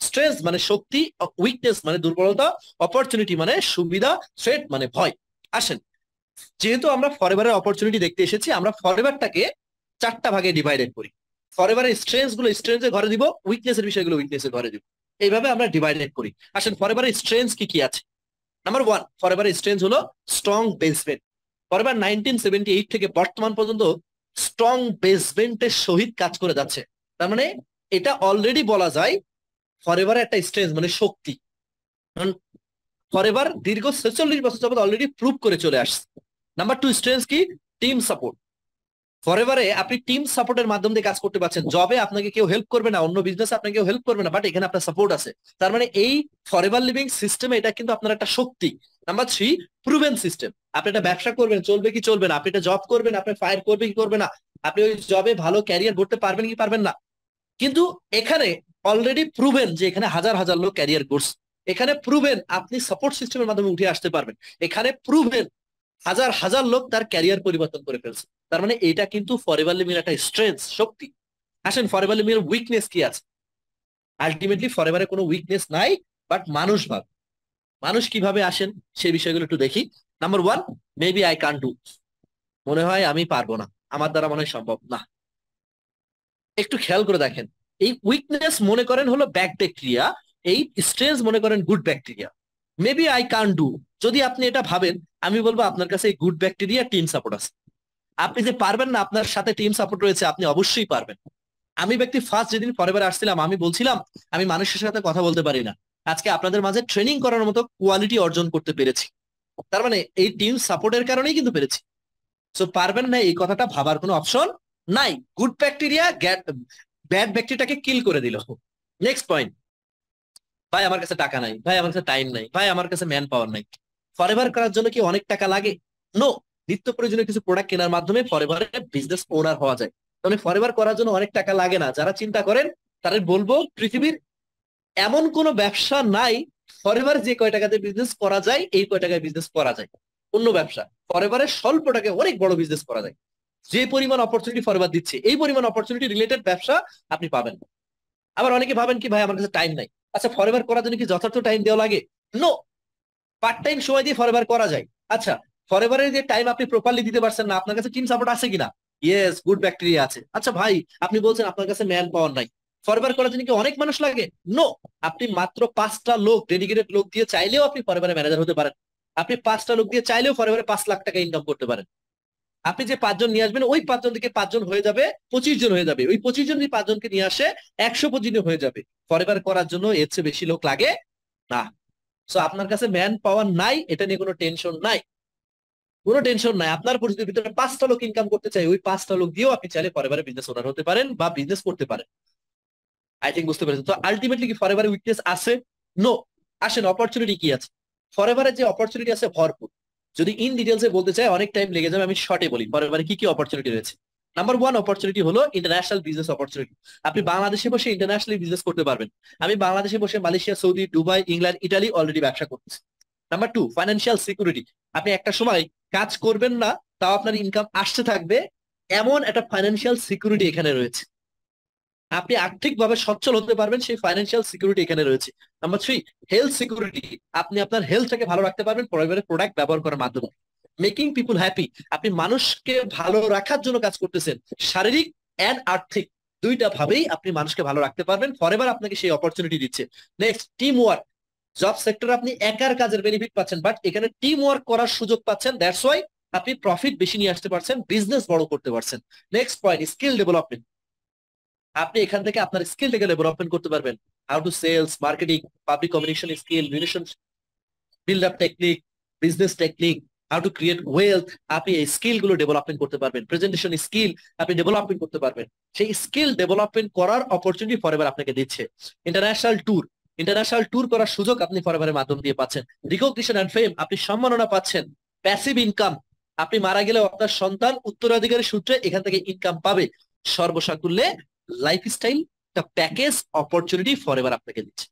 স্ট্রেংথ মানে শক্তি, উইকনেস মানে দুর্বলতা, অপরচুনিটি মানে সুবিধা, থ্রেট মানে ভয়। আসেন, যেহেতু আমরা ফরএভারের অপরচুনিটি দেখতে এসেছি, আমরা ফরএভারটাকে 4টা ভাগে ডিভাইডেড করি। ফরএভারের স্ট্রেংথস গুলো স্ট্রেংথের ঘরে দিব, উইকনেসের বিষয়গুলো উইকনেসের ঘরে দিব, এইভাবে আমরা ডিভাইডেড করি। আসেন, ফরএভারের স্ট্রেংথস কি কি আছে? নাম্বার 1, ফরএভারের স্ট্রেংথ হলো স্ট্রং বেসমেন্ট। ফরএভার 1978 থেকে বর্তমান পর্যন্ত স্ট্রং বেসমেন্টের সহিত কাজ করে যাচ্ছে। তার মানে এটা অলরেডি বলা যায় ফরএভার একটা স্ট্রেংথ মানে শক্তি। ফরএভার দীর্ঘ 46 বছর যাবত অলরেডি প্রুভ করে চলে আসছে। নাম্বার 2 স্ট্রেংথ কি? Team support. ফরএভারে আপনি টিম সাপোর্টের মাধ্যম দিয়ে কাজ করতে পারছেন। জবে আপনাকে কেউ হেল্প করবে না, অন্য বিজনেসে আপনাকে কেউ হেল্প করবে না, বাট এখানে আপনার সাপোর্ট আছে। তার মানে এই ফরএভার লিভিং সিস্টেমে এটা কিন্তু আপনার একটা শক্তি। Number 3 proven system. আপনি একটা ব্যবসা করবেন, চলবে কি চলবে না, আপনি একটা জব করবেন, আপনি ফায়ার করবে কি করবে না, আপনি ওই জবে ভালো ক্যারিয়ার করতে পারবেন কি পারবেন না। কিন্তু এখানে অলরেডি প্রুভেন যে এখানে হাজার হাজার লোক ক্যারিয়ার করছে। এখানে প্রুভেন আপনি সাপোর্ট সিস্টেমের মাধ্যমে উঠে আসতে পারবেন। এখানে প্রুভেন হাজার হাজার লোক তার ক্যারিয়ার পরিবর্তন করে ফেলছে। তার মানে এটা কিন্তু ফরএভার লিভিং একটা স্ট্রেংথ, শক্তি। আসেন ফরএভার লিভিং এর উইকনেস কি আছে? আলটিমেটলি ফরএভারে কোনো উইকনেস নাই, বাট মানুষ ভাবে। মানুষ কিভাবে আসেন সেই বিষয়গুলো একটু দেখি। Number one, maybe I can't do, মনে হয় আমি পারবো না, আমার দ্বারা মনে হয় সম্ভব না। একটু খেয়াল করে দেখেন, এই উইকনেস মনে করেন হলো ব্যাড ব্যাকটেরিয়া, এই স্ট্রেস মনে করেন good bacteria. Maybe I can't do, যদি আপনি এটা ভাবেন, আমি বলবো আপনার কাছে এই গুড ব্যাকটেরিয়া টিম সাপোর্ট আছে। আপনি যে পারবেন না, আপনার সাথে টিম সাপোর্ট রয়েছে, আপনি অবশ্যই পারবেন। আমি ব্যক্তি ফার্স্ট যেদিন ফরএভারে আসছিলাম, আমি বলছিলাম আমি মানুষের সাথে কথা বলতে পারি না। আজকে আপনাদের মাঝে ট্রেনিং করার মতো কোয়ালিটি অর্জন করতে পেরেছি। তার মানে এই টিম সাপোর্টের কারণেই কিন্তু পেরেছি। সো পারবেন না এই কথাটা ভাবার কোনো অপশন নাই। গুড ব্যাকটেরিয়া ব্যাড ব্যাকটেরিয়াটাকে কিল করে দিল। নেক্সট পয়েন্ট, ভাই আমার কাছে টাকা নাই, ভাই আমার কাছে টাইম নাই, ভাই আমার কাছে ম্যান পাওয়ার নাই। ফরএভার করার জন্য কি অনেক টাকা লাগে? নো। নিত্য প্রয়োজনীয় কিছু প্রোডাক্ট কেনার মাধ্যমে ফরএভারে বিজনেস ওনার হওয়া যায়। তাহলে ফরএভার করার জন্য অনেক টাকা লাগে না। যারা চিন্তা করেন তাদের বলবো, পৃথিবীর এমন কোনো ব্যবসা নাই ফরএভার যে কয় টাকাতে বিজনেস করা যায় এই কয় টাকায় বিজনেস করা যায়। অন্য ব্যবসা ফরএভারে স্বল্প টাকায় অনেক বড় বিজনেস করা যায়। যে পরিমাণ অপরচুনিটি ফরএভার দিচ্ছে, এই পরিমাণ অপরচুনিটি রিলেটেড ব্যবসা আপনি পাবেন। আবার অনেকে ভাবেন কি ভাই আমার কাছে টাইম নাই। আচ্ছা, ফরএভার করার জন্য কি যথার্থ টাইম দেওয়া লাগে? নো। পার্ট টাইম সময় দিয়ে ফরএভার করা যায়। আচ্ছা, ফরএভারের যে টাইম আপনি প্রপারলি দিতে পারছেন না, আপনার কাছে টিম সাপোর্ট আছে কিনা? ইয়েস, গুড ব্যাকটেরিয়া আছে। আচ্ছা ভাই, আপনি বলছেন আপনার কাছে ম্যান পাওয়ার নাই, ফরএভার করার জন্য কি অনেক মানুষ লাগে? নো। আপনি মাত্র 5টা লোক, ডেডিকেটেড লোক দিয়ে চাইলেও আপনি ফরএভারে ম্যানেজার হতে পারেন। আপনি 5টা লোক দিয়ে চাইলেও ফরএভারে 5 লাখ টাকা ইনকাম করতে পারেন। আপনি যে 5 জন নিয়ে আসবেন, ওই 5 জন থেকে 5 জন হয়ে যাবে 25 জন হয়ে যাবে। ওই 25 জন যদি 5 জনকে নিয়ে আসে 125 হয়ে যাবে। ফরএভার করার জন্য এর চেয়ে বেশি লোক লাগে না। সো আপনার কাছে ম্যান পাওয়ার নাই, এটা নিয়ে কোনো টেনশন নাই। কোনো টেনশন নাই। আপনার পরিস্থিতির ভিতরে 5টা লোক ইনকাম করতে চাই, ওই 5টা লোক দিয়েও আপনি চাইলে ফরএভারে বিজনেস ওনার হতে পারেন বা বিজনেস করতে পারেন। আই থিঙ্ক বুঝতে পেরেছেন। তো আলটিমেটলি কি ফরএভারে উইকনেস আছে? নো। আসেন অপরচুনিটি কি আছে? ফরএভারে যে অপরচুনিটি আছে ভরপুর। যদি ইন ডিটেলসে বলতে চাই অনেক টাইম লেগে যাবে, আমি শর্টে বলি ফরএভারে কি কি অপরচুনিটি রয়েছে। নাম্বার ওয়ান অপরচুনিটি হলো ইন্টারন্যাশনাল বিজনেস অপরচুনিটি। আপনি বাংলাদেশে বসে ইন্টারন্যাশনালি বিজনেস করতে পারবেন। আমি বাংলাদেশে বসে Malaysia, Saudi, Dubai, England, Italy already ব্যবসা করতেছি। Number two financial security. আপনি একটা সময় কাজ করবেন না, তাও আপনার ইনকাম আসতে থাকবে, এমন একটা ফাইন্যান্সিয়াল সিকিউরিটি এখানে রয়েছে। আপনি আর্থিকভাবে সচ্ছল হতে পারবেন, সেই ফাইন্যান্সিয়াল সিকিউরিটি এখানে রয়েছে। Number three health security. আপনি আপনার হেলথটাকে ভালো রাখতে পারবেন পরিবারের প্রোডাক্ট ব্যবহার করার মাধ্যমে। মেকিং পিপুল হ্যাপি। আপনি মানুষকে ভালো রাখার জন্য কাজ করতেছেন, শারীরিক এন্ড আর্থিক দুইটা ভাবেই আপনি মানুষকে ভালো রাখতে পারবেন। ফরএভার আপনাকে সেই অপরচুনিটি দিচ্ছে। Next team work. জব সেক্টরে আপনি একার কাজের বেনিফিট পাচ্ছেন, বাট এখানে টিম ওয়ার্ক করার সুযোগ পাচ্ছেন। দ্যাটস ওয়াই আপনি প্রফিট বেশি নিয়ে আসতে পারছেন, বিজনেস বড় করতে পারছেন। Next point skill development. আপনি এখান থেকে আপনার স্কিলটাকে ডেভেলপমেন্ট করতে পারবেন। How to sales, marketing, public communication skill, relation build up technique, business technique, how to create wealth. আপনি এই স্কিল গুলো ডেভেলপমেন্ট করতে পারবেন। প্রেজেন্টেশন স্কিল আপনি ডেভেলপমেন্ট করতে পারবেন। সেই স্কিল ডেভেলপমেন্ট করার অপরচুনিটি ফরএভার আপনাকে দিচ্ছে। ইন্টারন্যাশনাল ট্যুর, ইন্টারন্যাশনাল ট্যুর করার সুযোগ আপনি ফরএভারের মাধ্যম দিয়ে পাচ্ছেন। রিকগনিশন এন্ড ফেম, আপনি সম্মাননা পাচ্ছেন। প্যাসিভ ইনকাম, আপনি মারা গেলেও আপনার সন্তান উত্তরাধিকারী সূত্রে এখান থেকে ইনকাম পাবে। সর্বসাকুল্যে লাইফস্টাইল একটা প্যাকেজ অপরচুনিটি ফরএভার আপনাকে দিচ্ছে।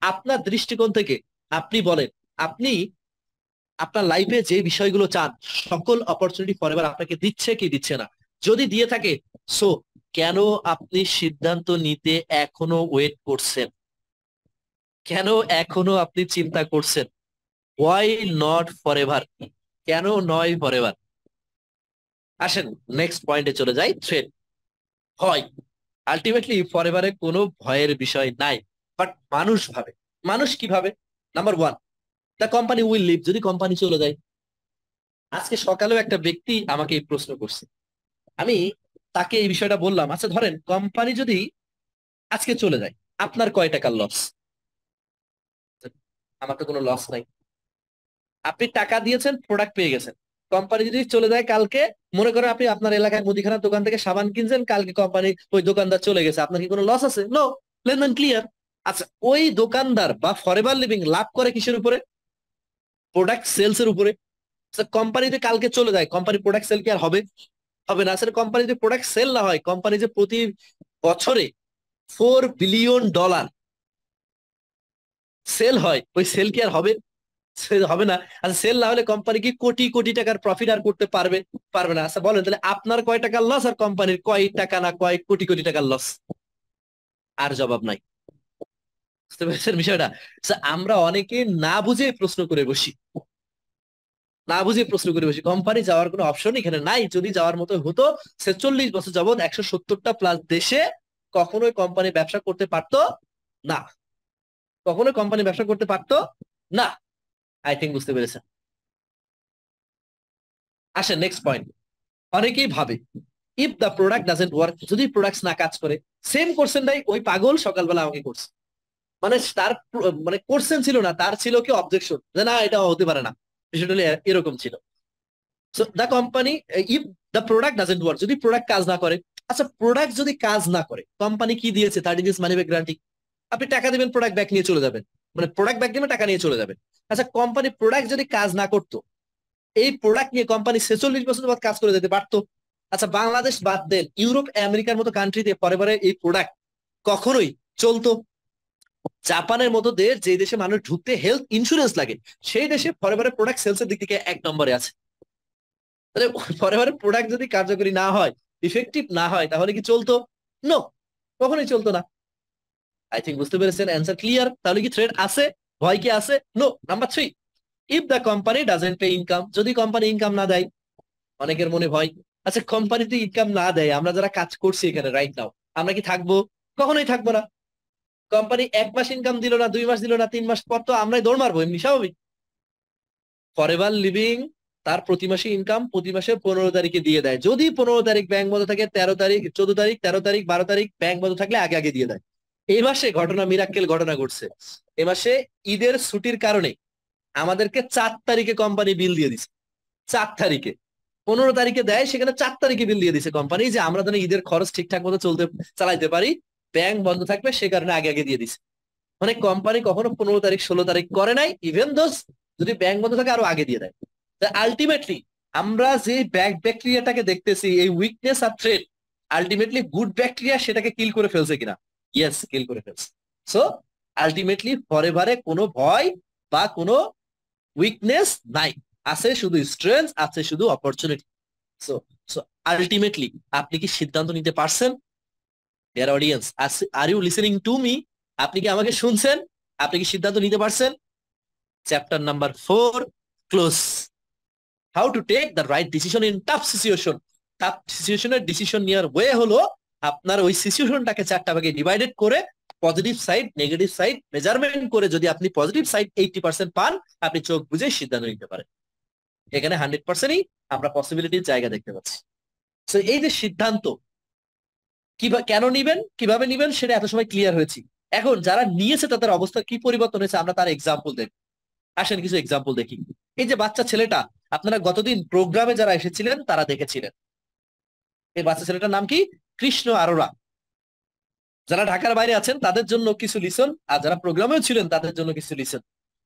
আপনার দৃষ্টিকোণ থেকে আপনি বলেন, আপনি আপনার লাইফে যে বিষয়গুলো চান সকল অপরচুনিটি ফরএভার আপনাকে দিচ্ছে কি দিচ্ছে না? যদি দিয়ে থাকে, সো কেন আপনি সিদ্ধান্ত নিতে এখনো ওয়েট করছেন? কেন এখনো আপনি চিন্তা করছেন? Why not forever? কেন নয় ফরএভার? আসেন নেক্সট পয়েন্টে চলে যাই, থ্রেট, ভয়। আলটিমেটলি ফরএভারে কোনো ভয়ের বিষয় নাই, বাট মানুষ ভাবে। মানুষ কিভাবে? Number one, the company will leave. যদি কোম্পানি চলে যায়, আজকে সকালেও একটা ব্যক্তি আমাকে এই প্রশ্ন করছে, আমি তাকে এই বিষয়টা বললাম, আচ্ছা ধরেন কোম্পানি যদি আজকে চলে যায়, আপনার কয় টাকার লস? আমার তো কোনো লস নাই। আপনি টাকা দিয়েছেন, প্রোডাক্ট পেয়ে গেছেন। কোম্পানি যদি চলে যায় কালকে, মনে করেন আপনি আপনার এলাকায় মুদিখানার দোকান থেকে সাবান কিনছেন, কালকে কোম্পানি ওই দোকানদার চলে গেছে, আপনার কি কোনো লস আছে? নো, লেনদেন ক্লিয়ার। আচ্ছা, ওই দোকানদার বা ফরএভার লিভিং লাভ করে কিসের উপরে? প্রোডাক্ট সেলস এর উপরে। কোম্পানিতে কালকে চলে যায়, কোম্পানি প্রোডাক্ট সেল কি আর হবে? হবে না। আসলে কোম্পানি যে প্রোডাক্ট সেল না হয়, কোম্পানি যে প্রতি বছরে $4 বিলিয়ন সেল হয়, ওই সেল কি আর হবে? Sell হবে না। আচ্ছা সেল না হলে কোম্পানি কি কোটি কোটি টাকার প্রফিট আর করতে পারবে? পারবে না। আচ্ছা বলেন তাহলে আপনার কয় টাকার লস আর কোম্পানির কয় টাকা না কয় কোটি কোটি টাকার লস? আর জবাব নাই। বুঝতে পেরেছেন বিষয়টা? আচ্ছা, আমরা অনেকে না বুঝে প্রশ্ন করে বসি, না বুঝে প্রশ্ন করে বসি। কোম্পানি যাওয়ার কোনো অপশন এখানে নাই। যদি যাওয়ার মতো হতো, 46 বছর যাবত 170টা প্লাস দেশে কখনোই কোম্পানি ব্যবসা করতে পারতো না, কখনোই কোম্পানি ব্যবসা করতে পারতো না। আই থিঙ্ক বুঝতে পেরেছেন। আসেন নেক্সট পয়েন্ট। অনেকেই ভাবে if the product doesn't work, যদি প্রোডাক্ট না কাজ করে, সেম কোশ্চেন নাই ওই পাগল সকালবেলা আমাকে করছে। মানে তার মানে কোশ্চেন ছিল না, তার ছিল কি অবজেকশন, যে না এটা হতে পারে না। বিষয়টা হলো এরকম ছিল। So the company, if the product doesn't work, যদি প্রোডাক্ট কাজ না করে। আচ্ছা প্রোডাক্ট যদি কাজ না করে, কোম্পানি কি দিয়েছে? 30 days মানি ব্যাক গ্যারান্টি। আপনি টাকা দিবেন, প্রোডাক্ট ব্যাক নিয়ে চলে যাবেন, মানে প্রোডাক্ট ব্যাক দিবেন, টাকা নিয়ে চলে যাবেন। আচ্ছা কোম্পানি প্রোডাক্ট যদি কাজ না করতো, এই প্রোডাক্ট নিয়ে কোম্পানি 46 বছর বাদ কাজ করে যেতে পারতো? আচ্ছা বাংলাদেশ বাদ দেন, ইউরোপ আমেরিকার মতো কান্ট্রিতে পরে পরে এই প্রোডাক্ট কখনোই চলতো? জাপানের মতো দেশ, যে দেশে মানুষ ঢুকতে হেলথ ইন্স্যুরেন্স লাগে, সেই দেশে পরে পরে প্রোডাক্ট সেলস এর দিক থেকে 1 নম্বরে আছে। তাহলে পরে পরে প্রোডাক্ট যদি কার্যকরী না হয়, ইফেক্টিভ না হয়, তাহলে কি চলতো? নো, কখনোই চলতো না। আই থিঙ্ক বুঝতে পেরেছেন। Answer clear. তাহলে কি থ্রেড আছে? ভয় কি আছে? No. Number 3, if the company doesn't pay income, যদি কোম্পানি ইনকাম না দেয়। অনেকের মনে ভয়, আচ্ছা কোম্পানিতে ইনকাম না দেয়, আমরা যারা কাজ করছি এখানে রাইট নাও, আমরা কি থাকবো? কখনোই থাকবো না। কোম্পানি 1 মাস ইনকাম দিল না, 2 মাস দিল না, 3 মাস পর তো আমরাই দৌড় মারবো, এমনি স্বাভাবিক। ফরএভার লিভিং তার প্রতি মাসে ইনকাম প্রতি মাসে 15 তারিখে দিয়ে দেয়। যদি 15 তারিখ ব্যাংক বন্ধ থাকে, 13 তারিখ, 14 তারিখ, 13 তারিখ, 12 তারিখ ব্যাংক বন্ধ থাকলে আগে আগে দিয়ে দেয়। এই মাসে ঘটনা, মিরাক্কেল ঘটনা ঘটছে। এ মাসে ঈদের ছুটির কারণে আমাদেরকে 4 তারিখে কোম্পানি বিল দিয়ে দিছে। 4 তারিখে, 15 তারিখে দেয়, সেখানে 4 তারিখে বিল দিয়ে দিছে কোম্পানি, যে আমরা যেন ঈদের খরচ ঠিকঠাক মতো চালাইতে পারি, ব্যাংক বন্ধ থাকবে, সে কারণে আগে আগে দিয়ে দিছে। মানে কোম্পানি কখনো 15 তারিখ 16 তারিখ করে নাই, ইভেন দোস যদি ব্যাংক বন্ধ থাকে আরো আগে দিয়ে দেয়। আলটিমেটলি আমরা যে ব্যাক ব্যাকটেরিয়াটাকে দেখতেছি, এই উইকনেস আর থ্রেট, আলটিমেটলি গুড ব্যাকটেরিয়া সেটাকে কিল করে ফেলছে কিনা? ইয়েস, কিল করে ফেলছে। সো আলটিমেটলি ফরএভারে কোনো ভয় বা কোনো উইকনেস নাই, আছে শুধু স্ট্রেংথ, আছে শুধু অপরচুনিটি। সো সো আলটিমেটলি আপনি কি সিদ্ধান্ত নিতে পারছেন? Dear audience, are you listening to me? আপনি কি আমাকে শুনছেন? আপনি কি সিদ্ধান্ত নিতে পারছেন? Chapter number 4 close. How to take the right decision in tough situation. Tough সিচুয়েশনের ডিসিশন নেওয়ার ওয়ে হলো আপনার ওই সিচুয়েশনটাকে 4টা ভাগে ডিভাইডেড করে, positive side negative side measurement করে, যদি আপনি পজিটিভ সাইড 80% পান, আপনি চোখ বুঝে সিদ্ধান্ত নিতে পারেন। এখানে 100%ই আমরা পসিবিলিটির জায়গা দেখতে পাচ্ছি। তো এই যে সিদ্ধান্ত কেন নিবেন, কিভাবে নিবেন, সেটা এত সময় ক্লিয়ার হয়েছি। এখন যারা নিয়েছে তাদের অবস্থা কি পরিবর্তন হয়েছে, আমরা তার এক্সাম্পল দেখি। আসেন কিছু এক্সাম্পল দেখি। এই যে বাচ্চা ছেলেটা, আপনারা গতদিন প্রোগ্রামে যারা এসেছিলেন তারা দেখেছিলেন। এই বাচ্চা ছেলেটার নাম কি? কৃষ্ণ আরোরা। যারা ঢাকার বাইরে আছেন তাদের জন্য কিছু লিসন, আর যারা প্রোগ্রামেও ছিলেন তাদের জন্য কিছু লিসন।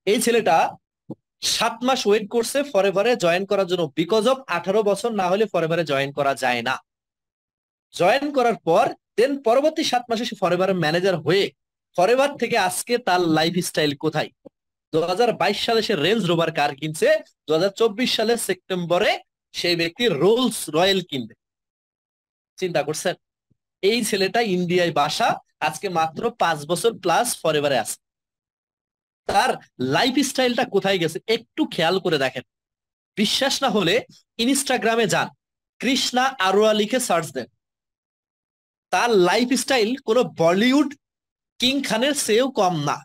এই ছেলেটা 7 মাস ওয়েট করছে ফরএভারে জয়েন করার জন্য, বিকজ অফ 18 বছর না হলে ফরএভারে জয়েন করা যায় না। জয়েন করার পর দেন পরবর্তী 7 মাসে সে ফরএভারের ম্যানেজার হয়ে, ফরএভার থেকে আজকে তার লাইফ স্টাইল কোথায়? 2022 সালে সে রেঞ্জ রোভার কার কিনছে, 2024 সালের সেপ্টেম্বরে সেই ব্যক্তি রোলস রয়েল কিনবে। চিন্তা করছেন? এই ছেলেটা ইন্ডিয়ায় বাসা, আজকে মাত্র 5 বছর প্লাস ফরএভারে আছে। তার লাইফ স্টাইলটা কোথায় গেছে একটু খেয়াল করে দেখেন। বিশ্বাস না হলে ইনস্টাগ্রামে যান, কৃষ্ণা আরোয়া লিখে সার্চ দেন। তার লাইফ স্টাইল কোনো বলিউড কিং খানের চেয়েও কম না,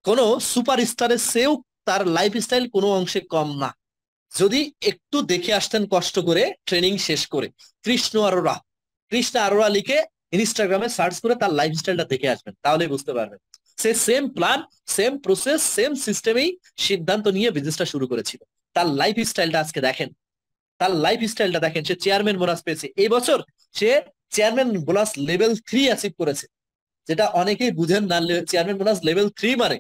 কোনো সুপারস্টারের চেয়েও তার লাইফ স্টাইল কোনো অংশে কম না। যদি একটু দেখে আসতেন কষ্ট করে ট্রেনিং শেষ করে, কৃষ্ণ আরোরা লিখে ইনস্টাগ্রামে সার্চ করে তার লাইফ স্টাইলটা দেখে আসবেন, তাহলে বুঝতে পারবেন। সে same plan, same process, same সিস্টেমেই সিদ্ধান্ত নিয়ে বিজনেসটা শুরু করেছিল। তার লাইফ স্টাইলটা আজকে দেখেন, তার লাইফ স্টাইলটা দেখেন। সে চেয়ারম্যান বোনাস পেয়েছে এই বছর, সে চেয়ারম্যান বোনাস লেভেল 3 অ্যাচিভ করেছে, যেটা অনেকেই বুঝেন না। চেয়ারম্যান বোনাস লেভেল 3 মানে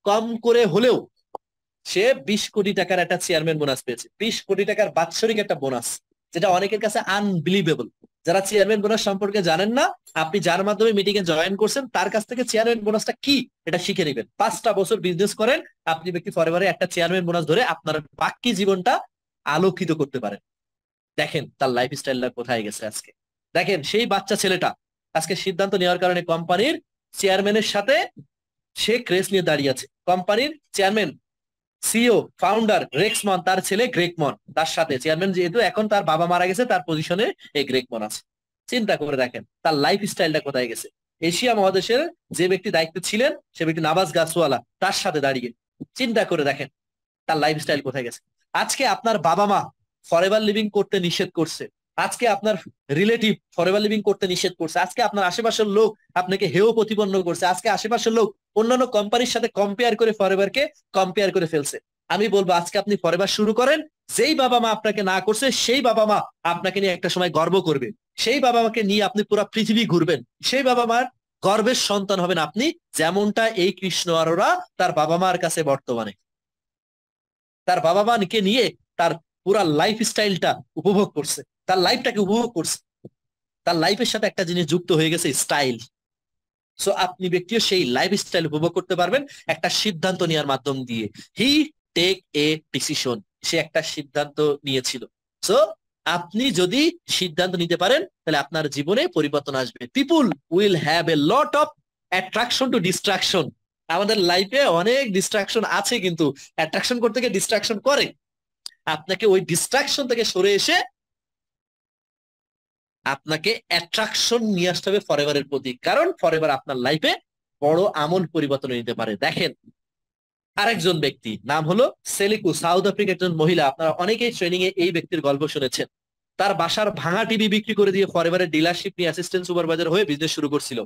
কম করে হলেও সে 20 কোটি টাকার একটা চেয়ারম্যান বোনাস পেয়েছে, 20 কোটি টাকার বাৎসরিক একটা বোনাস, যেটা অনেকের কাছে আনবিলিভেবল। যারা চেয়ারম্যান বোনাস সম্পর্কে জানেন না, আপনি যার মাধ্যমে মিটিং এ জয়েন করছেন তার কাছ থেকে চেয়ারম্যান বোনাসটা কি এটা শিখে নেবেন। 5টা বছর বিজনেস করেন, আপনি ব্যক্তি ফরএভারে একটা চেয়ারম্যান বোনাস ধরে আপনার বাকি জীবনটা আলোকিত করতে পারেন। দেখেন তার লাইফ স্টাইলটা কোথায় গেছে আজকে। দেখেন সেই বাচ্চা ছেলেটা আজকে সিদ্ধান্ত নেওয়ার কারণে কোম্পানির চেয়ারম্যানের সাথে সে ক্রেস নিয়ে দাঁড়িয়ে আছে। কোম্পানির চেয়ারম্যান, সিও, ফাউন্ডার রেক্সমন, তার ছেলে গ্রেগমন, তার সাথে চেয়ারম্যান যেহেতু এখন তার বাবা মারা গেছে তার পজিশনে এই গ্রেগমন আছে। চিন্তা করে দেখেন তার লাইফ স্টাইলটা কোথায় গেছে। এশিয়া মহাদেশের যে ব্যক্তি দায়িত্বে ছিলেন সে ব্যক্তি নাবাজ গাছওয়ালা, তার সাথে দাঁড়িয়ে চিন্তা করে দেখেন তার লাইফ স্টাইল কোথায় গেছে। আজকে আপনার বাবা মা ফরএভার লিভিং করতে নিষেধ করছে, আজকে আপনার রিলেটিভ ফরএভার লিভিং করতে নিষেধ করছে, আজকে আপনার আশেপাশের লোক আপনাকে হেয় প্রতিপন্ন করছে, আজকে আশেপাশের লোক অন্যান্য কোম্পানির সাথে কম্পেয়ার করে ফরএভারকে কম্পেয়ার করে ফেলছে। আমি বলবো আজকে আপনি ফরএভার শুরু করেন, যেই বাবা মা আপনাকে না করছে সেই বাবা মা আপনাকে নিয়ে একটা সময় গর্ব করবে, সেই বাবা মাকে নিয়ে আপনি পুরো পৃথিবী ঘুরবেন, সেই বাবা মার গর্বের সন্তান হবেন আপনি, যেমনটা এই কৃষ্ণ আরোরা তার বাবা মার কাছে বর্তমানে। তার বাবা মাকে নিয়ে তার পুরা লাইফ স্টাইলটা উপভোগ করছে, তার লাইফটাকে উপভোগ করছে, তার লাইফের সাথে একটা জিনিস যুক্ত হয়ে গেছে, স্টাইল। সো আপনি ব্যক্তিও সেই লাইফ স্টাইল উপভোগ করতে পারবেন একটা সিদ্ধান্ত নেওয়ার মাধ্যম দিয়ে। হি টেক এ ডিসিশন, সে একটা সিদ্ধান্ত নিয়েছিল। সো আপনি যদি সিদ্ধান্ত নিতে পারেন তাহলে আপনার জীবনে পরিবর্তন আসবে। People will have a lot of attraction to destruction. আমাদের লাইফে অনেক ডিস্ট্রাকশন আছে, কিন্তু অ্যাট্রাকশন করতে গিয়ে ডিস্ট্রাকশন করে। আপনাকে ওই ডিস্ট্রাকশন থেকে সরে এসে আপনাকে অ্যাট্রাকশন নিয়ে আসতে হবে ফরএভারের প্রতি, কারণ ফরএভার আপনার লাইফে বড় আমূল পরিবর্তন নিতে পারে। দেখেন আরেকজন ব্যক্তি নাম হলো সেলিকু, সাউথ আফ্রিকার একজন মহিলা। আপনারা অনেকেই ট্রেনিং এ এই ব্যক্তির গল্প শুনেছেন। তার বাসার ভাঙা টিভি বিক্রি করে দিয়ে ফরএভারের ডিলারশিপ নিয়ে অ্যাসিস্ট্যান্ট সুপারভাইজার হয়ে বিজনেস শুরু করছিল।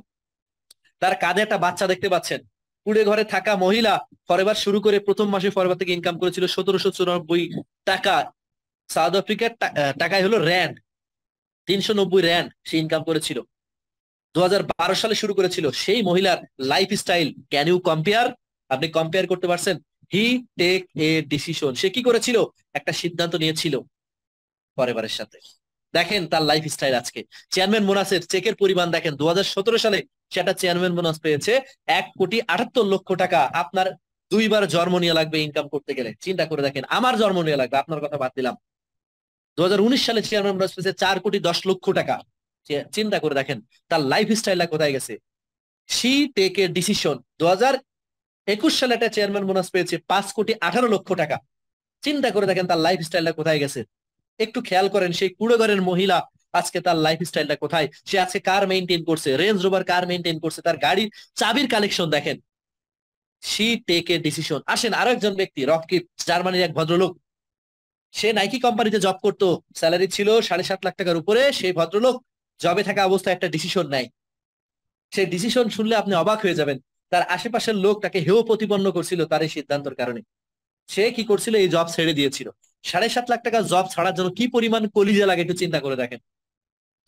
তার কাঁধে একটা বাচ্চা দেখতে পাচ্ছেন। কুড়ে ঘরে থাকা মহিলা ফরএভার শুরু করে প্রথম মাসে ফরএভার থেকে ইনকাম করেছিল 1794 টাকা। সাউথ আফ্রিকার টাকায় হলো র্যান্ড, 390 র্যান্ড সে ইনকাম করেছিল। 2012 সালে শুরু করেছিল। সেই মহিলার life style can you compare? আপনি কম্পেয়ার করতে পারছেন? হি টেক এ ডিসিশন, সে কি করেছিল? একটা সিদ্ধান্ত নিয়েছিল ফরএভারের সাথে। দেখেন তার লাইফ স্টাইল আজকে। চেয়ারম্যান বোনাসের চেকের পরিমাণ দেখেন, 2017 সালে সেটা চেয়ারম্যান বোনাস পেয়েছে 1,78,00,000 টাকা। আপনার 2বার জন্ম নিয়ে লাগবে ইনকাম করতে গেলে, চিন্তা করে দেখেন। আমার জন্ম নিয়ে লাগবে, আপনার কথা বাদ দিলাম। 2019 সালে চেয়ারম্যান বোনাস পেয়েছে 4,10,00,000 টাকা। চিন্তা করে দেখেন তার লাইফ স্টাইলটা কোথায় গেছে। C take a decision. 2021 সালে একটা চেয়ারম্যান বোনাস পেয়েছে 5,18,00,000 টাকা। চিন্তা করে দেখেন তার লাইফ স্টাইলটা কোথায় গেছে। একটু খেয়াল করেন সেই কুড়ো ঘরের মহিলা আজকে তার লাইফ স্টাইলটা কোথায়। সে আজকে কার মেনটেন করছে, রেঞ্জ রোভার কার মেনটেন করছে, তার গাড়ির চাবির কালেকশন দেখেন। She take a decision. আসেন আরো একজন ব্যক্তি, রফকিপ, জার্মানির এক ভদ্রলোক। সে নাইকি কোম্পানিতে জব করতো, স্যালারি ছিল 7.5 লাখ টাকার উপরে। সেই ভদ্রলোক জবে থাকা অবস্থায় একটা ডিসিশন নেয়। সেই ডিসিশন শুনলে আপনি অবাক হয়ে যাবেন। তার আশেপাশের লোক তাকে হেয় প্রতিপন্ন করছিল তার এই সিদ্ধান্তের কারণে। সে কি করছিল? এই জব ছেড়ে দিয়েছিল। 7.5 লাখ টাকা জব ছাড়ার জন্য কি পরিমাণ কলিজা লাগে একটু চিন্তা করে দেখেন।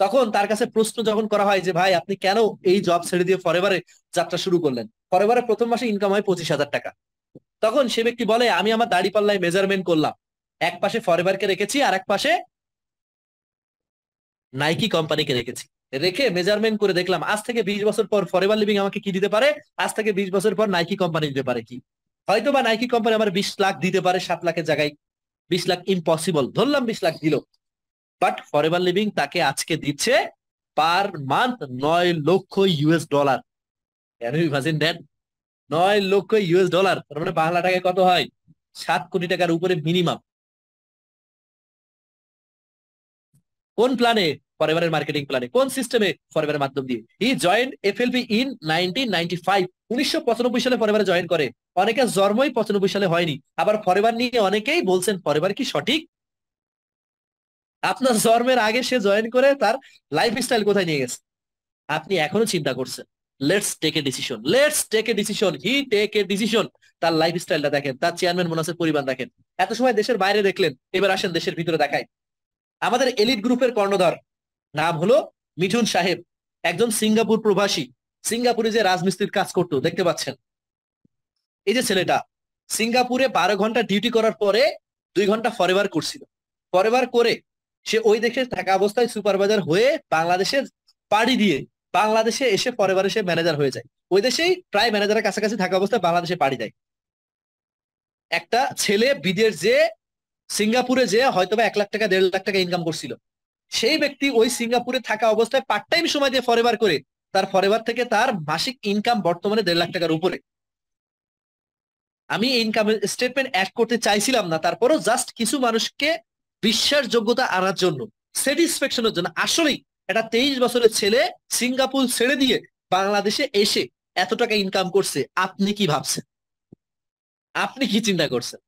তখন তার কাছে প্রশ্ন যখন করা হয় যে ভাই আপনি কেন এই জব ছেড়ে দিয়ে ফরএভারে যাত্রা শুরু করলেন? ফরএভারে প্রথম মাসে ইনকাম হয় 25,000 টাকা। তখন সে ব্যক্তি বলে আমি আমার দাড়ি পাল্লায় মেজারমেন্ট করলাম, এক পাশে ফরএভারকে রেখেছি আর এক পাশে নাইকি কোম্পানিকে রেখেছি। রেখে মেজারমেন্ট করে দেখলাম আজ থেকে 20 বছর পর ফরএভার লিভিং আমাকে কি দিতে পারে, আজ থেকে 20 বছর পর নাইকি কোম্পানি দিতে পারে কি। হয়তো বা নাইকি কোম্পানি আমার 20 লাখ দিতে পারে 7 লাখের জায়গায়। 20 লাখ ইম্পসিবল, ধরলাম 20 লাখ দিল। বাট ফরএভার লিভিং তাকে আজকে দিচ্ছে পার মান্থ 9 লক্ষ US dollar. Can you imagine that? 9 লক্ষ US ডলার, তার মানে বাংলা টাকায় কত হয়? 7 কোটি টাকার উপরে মিনিমাম। কোন প্ল্যানে? ফরএভারের মার্কেটিং প্ল্যানে। কোন সিস্টেমে? ফরএভারের মাধ্যম দিয়ে। He joined FLP in 1995। 1995 সালে ফরএভারে জয়েন করে। অনেকের জন্মই 95 সালে হয়নি। আবার ফরএভার নিয়ে অনেকেই বলছেন ফরএভার কি সঠিক? আপনার জন্মের আগে সে জয়েন করে তার লাইফ স্টাইল কোথায় নিয়ে গেছে আপনি এখনো চিন্তা করছেন। Let's take a decision, let's take a decision. He take a decision. তার লাইফ স্টাইলটা দেখেন, তার চেয়ারম্যান বোনাসের পরিমাণ দেখেন। এত সময় দেশের বাইরে দেখলেন, এবার আসেন দেশের ভিতরে দেখায়। আমাদের এলিট গ্রুপের কর্ণধার নাম হলো মিঠুন সাহেব, একজন সিঙ্গাপুর প্রবাসী। সিঙ্গাপুরে যে রাজমিস্ত্রির কাজ করতো দেখতে পাচ্ছেন, এই যে ছেলেটা সিঙ্গাপুরে 12 ঘন্টা ডিউটি করার পরে 2 ঘন্টা ফরএভার করছিল। ফরএভার করে সে ওই দেশে থাকা অবস্থায় সুপারভাইজার হয়ে বাংলাদেশে পাড়ি দিয়ে বাংলাদেশে এসে পরের সে ম্যানেজার হয়ে যায়, ওই দেশেই প্রায় ম্যানেজারের কাছাকাছি থাকা অবস্থায় বাংলাদেশে পাড়ি দেয়। একটা ছেলে বিদেশ যে সিঙ্গাপুরে যে হয়তোবা 1 লাখ টাকা 1.5 লাখ টাকা ইনকাম করছিল, সেই ব্যক্তি ওই সিঙ্গাপুরে থাকা অবস্থায় পার্ট টাইম সময় দিয়ে ফরেভার করে তার ফরেভার থেকে তার মাসিক ইনকাম বর্তমানে 1.5 লাখ টাকার উপরে। আমি ইনকাম স্টেটমেন্ট অ্যাড করতে চাইছিলাম না, তারপরও জাস্ট কিছু মানুষকে বিশ্বাসযোগ্যতা আনার জন্য, স্যাটিসফ্যাকশনের জন্য। আসলেই একটা 23 বছরের ছেলে সিঙ্গাপুর ছেড়ে দিয়ে বাংলাদেশে এসে এত টাকা ইনকাম করছে, আপনি কি ভাবছেন? আপনি কি চিন্তা করছেন?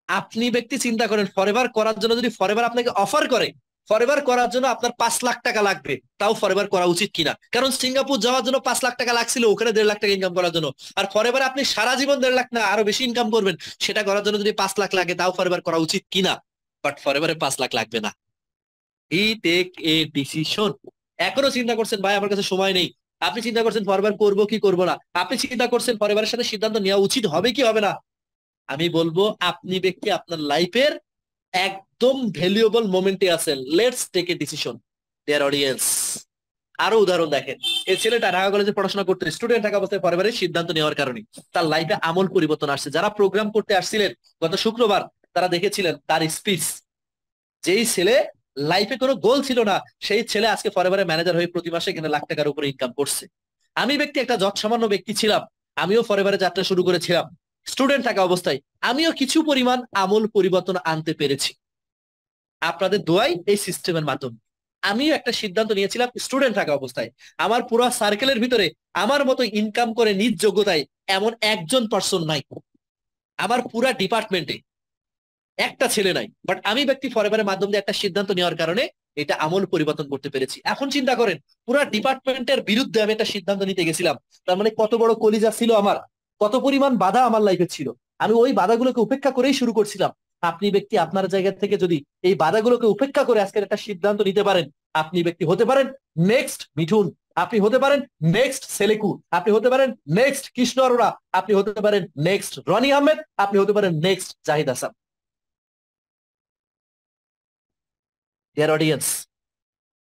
আপনি ব্যক্তি চিন্তা করেন, ফরএভার করার জন্য যদি ফরএভার আপনাকে অফার করে, ফরএভার করার জন্য আপনার 5 লাখ টাকা লাগবে, তাও ফরএভার করা উচিত কিনা? কারণ সিঙ্গাপুর যাওয়ার জন্য 5 লাখ টাকা লাগছিল, ওখানে 1.5 লাখ টাকা ইনকাম করার জন্য। আর ফরএভার আপনি সারা জীবন 1.5 লাখ না আরো বেশি ইনকাম করবেন, সেটা করার জন্য যদি 5 লাখ লাগে, তাও ফরএভার করা উচিত কিনা? বাট ফরএভারে 5 লাখ লাগবে না। He take a decision. এখনো চিন্তা করছেন ভাই আমার কাছে সময় নেই, আপনি চিন্তা করছেন ফরএভার করবো কি করবো না, আপনি চিন্তা করছেন ফরএভারের সাথে সিদ্ধান্ত নেওয়া উচিত হবে কি হবে না। আমি বলবো আপনি ব্যক্তি আপনার লাইফের একদম ভ্যালুয়েবল মোমেন্টে আছেন, let's take a decision dear audience. আরো উদাহরণ দেখেন, এই ছেলেটা ঢাকা কলেজে পড়াশোনা করতে স্টুডেন্ট থাকা অবস্থায় পরিবারের সিদ্ধান্ত নেওয়ার কারণে তার লাইফে আমূল পরিবর্তন আসছে। যারা প্রোগ্রাম করতে আসছিলেন গত শুক্রবার, তারা দেখেছিলেন তার স্পিচ। যেই ছেলে লাইফে কোনো গোল ছিল না, সেই ছেলে আজকে ফরএভারের ম্যানেজার হয়ে প্রতি মাসে কিনা লাখ টাকার উপরে ইনকাম করছে। আমি ব্যক্তি একটা যৎসামান্য ব্যক্তি ছিলাম, আমিও ফরএভারে যাত্রা শুরু করেছিলাম স্টুডেন্ট থাকা অবস্থায়, আমিও কিছু পরিমাণ আমূল পরিবর্তন আনতে পেরেছি আপনাদের দোয়াই, এই সিস্টেমের মাধ্যমে। আমিও একটা সিদ্ধান্ত নিয়েছিলাম স্টুডেন্ট থাকা অবস্থায়, আমার পুরো সার্কেলের ভিতরে আমার মতো ইনকাম করে নিজ যোগ্যতায় এমন একজন পার্সন নাই, আমার পুরা ডিপার্টমেন্টে একটা ছেলে নাই। বাট আমি ব্যক্তি ফরএভারের মাধ্যমে একটা সিদ্ধান্ত নেওয়ার কারণে এটা আমূল পরিবর্তন করতে পেরেছি। এখন চিন্তা করেন, পুরা ডিপার্টমেন্টের বিরুদ্ধে আমি একটা সিদ্ধান্ত নিতে গেছিলাম, তার মানে কত বড় কলিজা ছিল আমার, কত পরিমাণ বাধা আমার লাইফে ছিল, আমি ওই বাধাগুলোকে উপেক্ষা করেই শুরু করছিলাম। আপনি ব্যক্তি আপনার জায়গা থেকে যদি এই বাধাগুলোকে উপেক্ষা করে আজকের একটা সিদ্ধান্ত নিতে পারেন, আপনি ব্যক্তি হতে পারেন নেক্সট মিঠুন, আপনি হতে পারেন নেক্সট সেলেকু, আপনি হতে পারেন নেক্সট কৃষ্ণ অরোরা, আপনি হতে পারেন নেক্সট রনি আহমেদ, আপনি হতে পারেন next Zahid Hasan. Dear audience,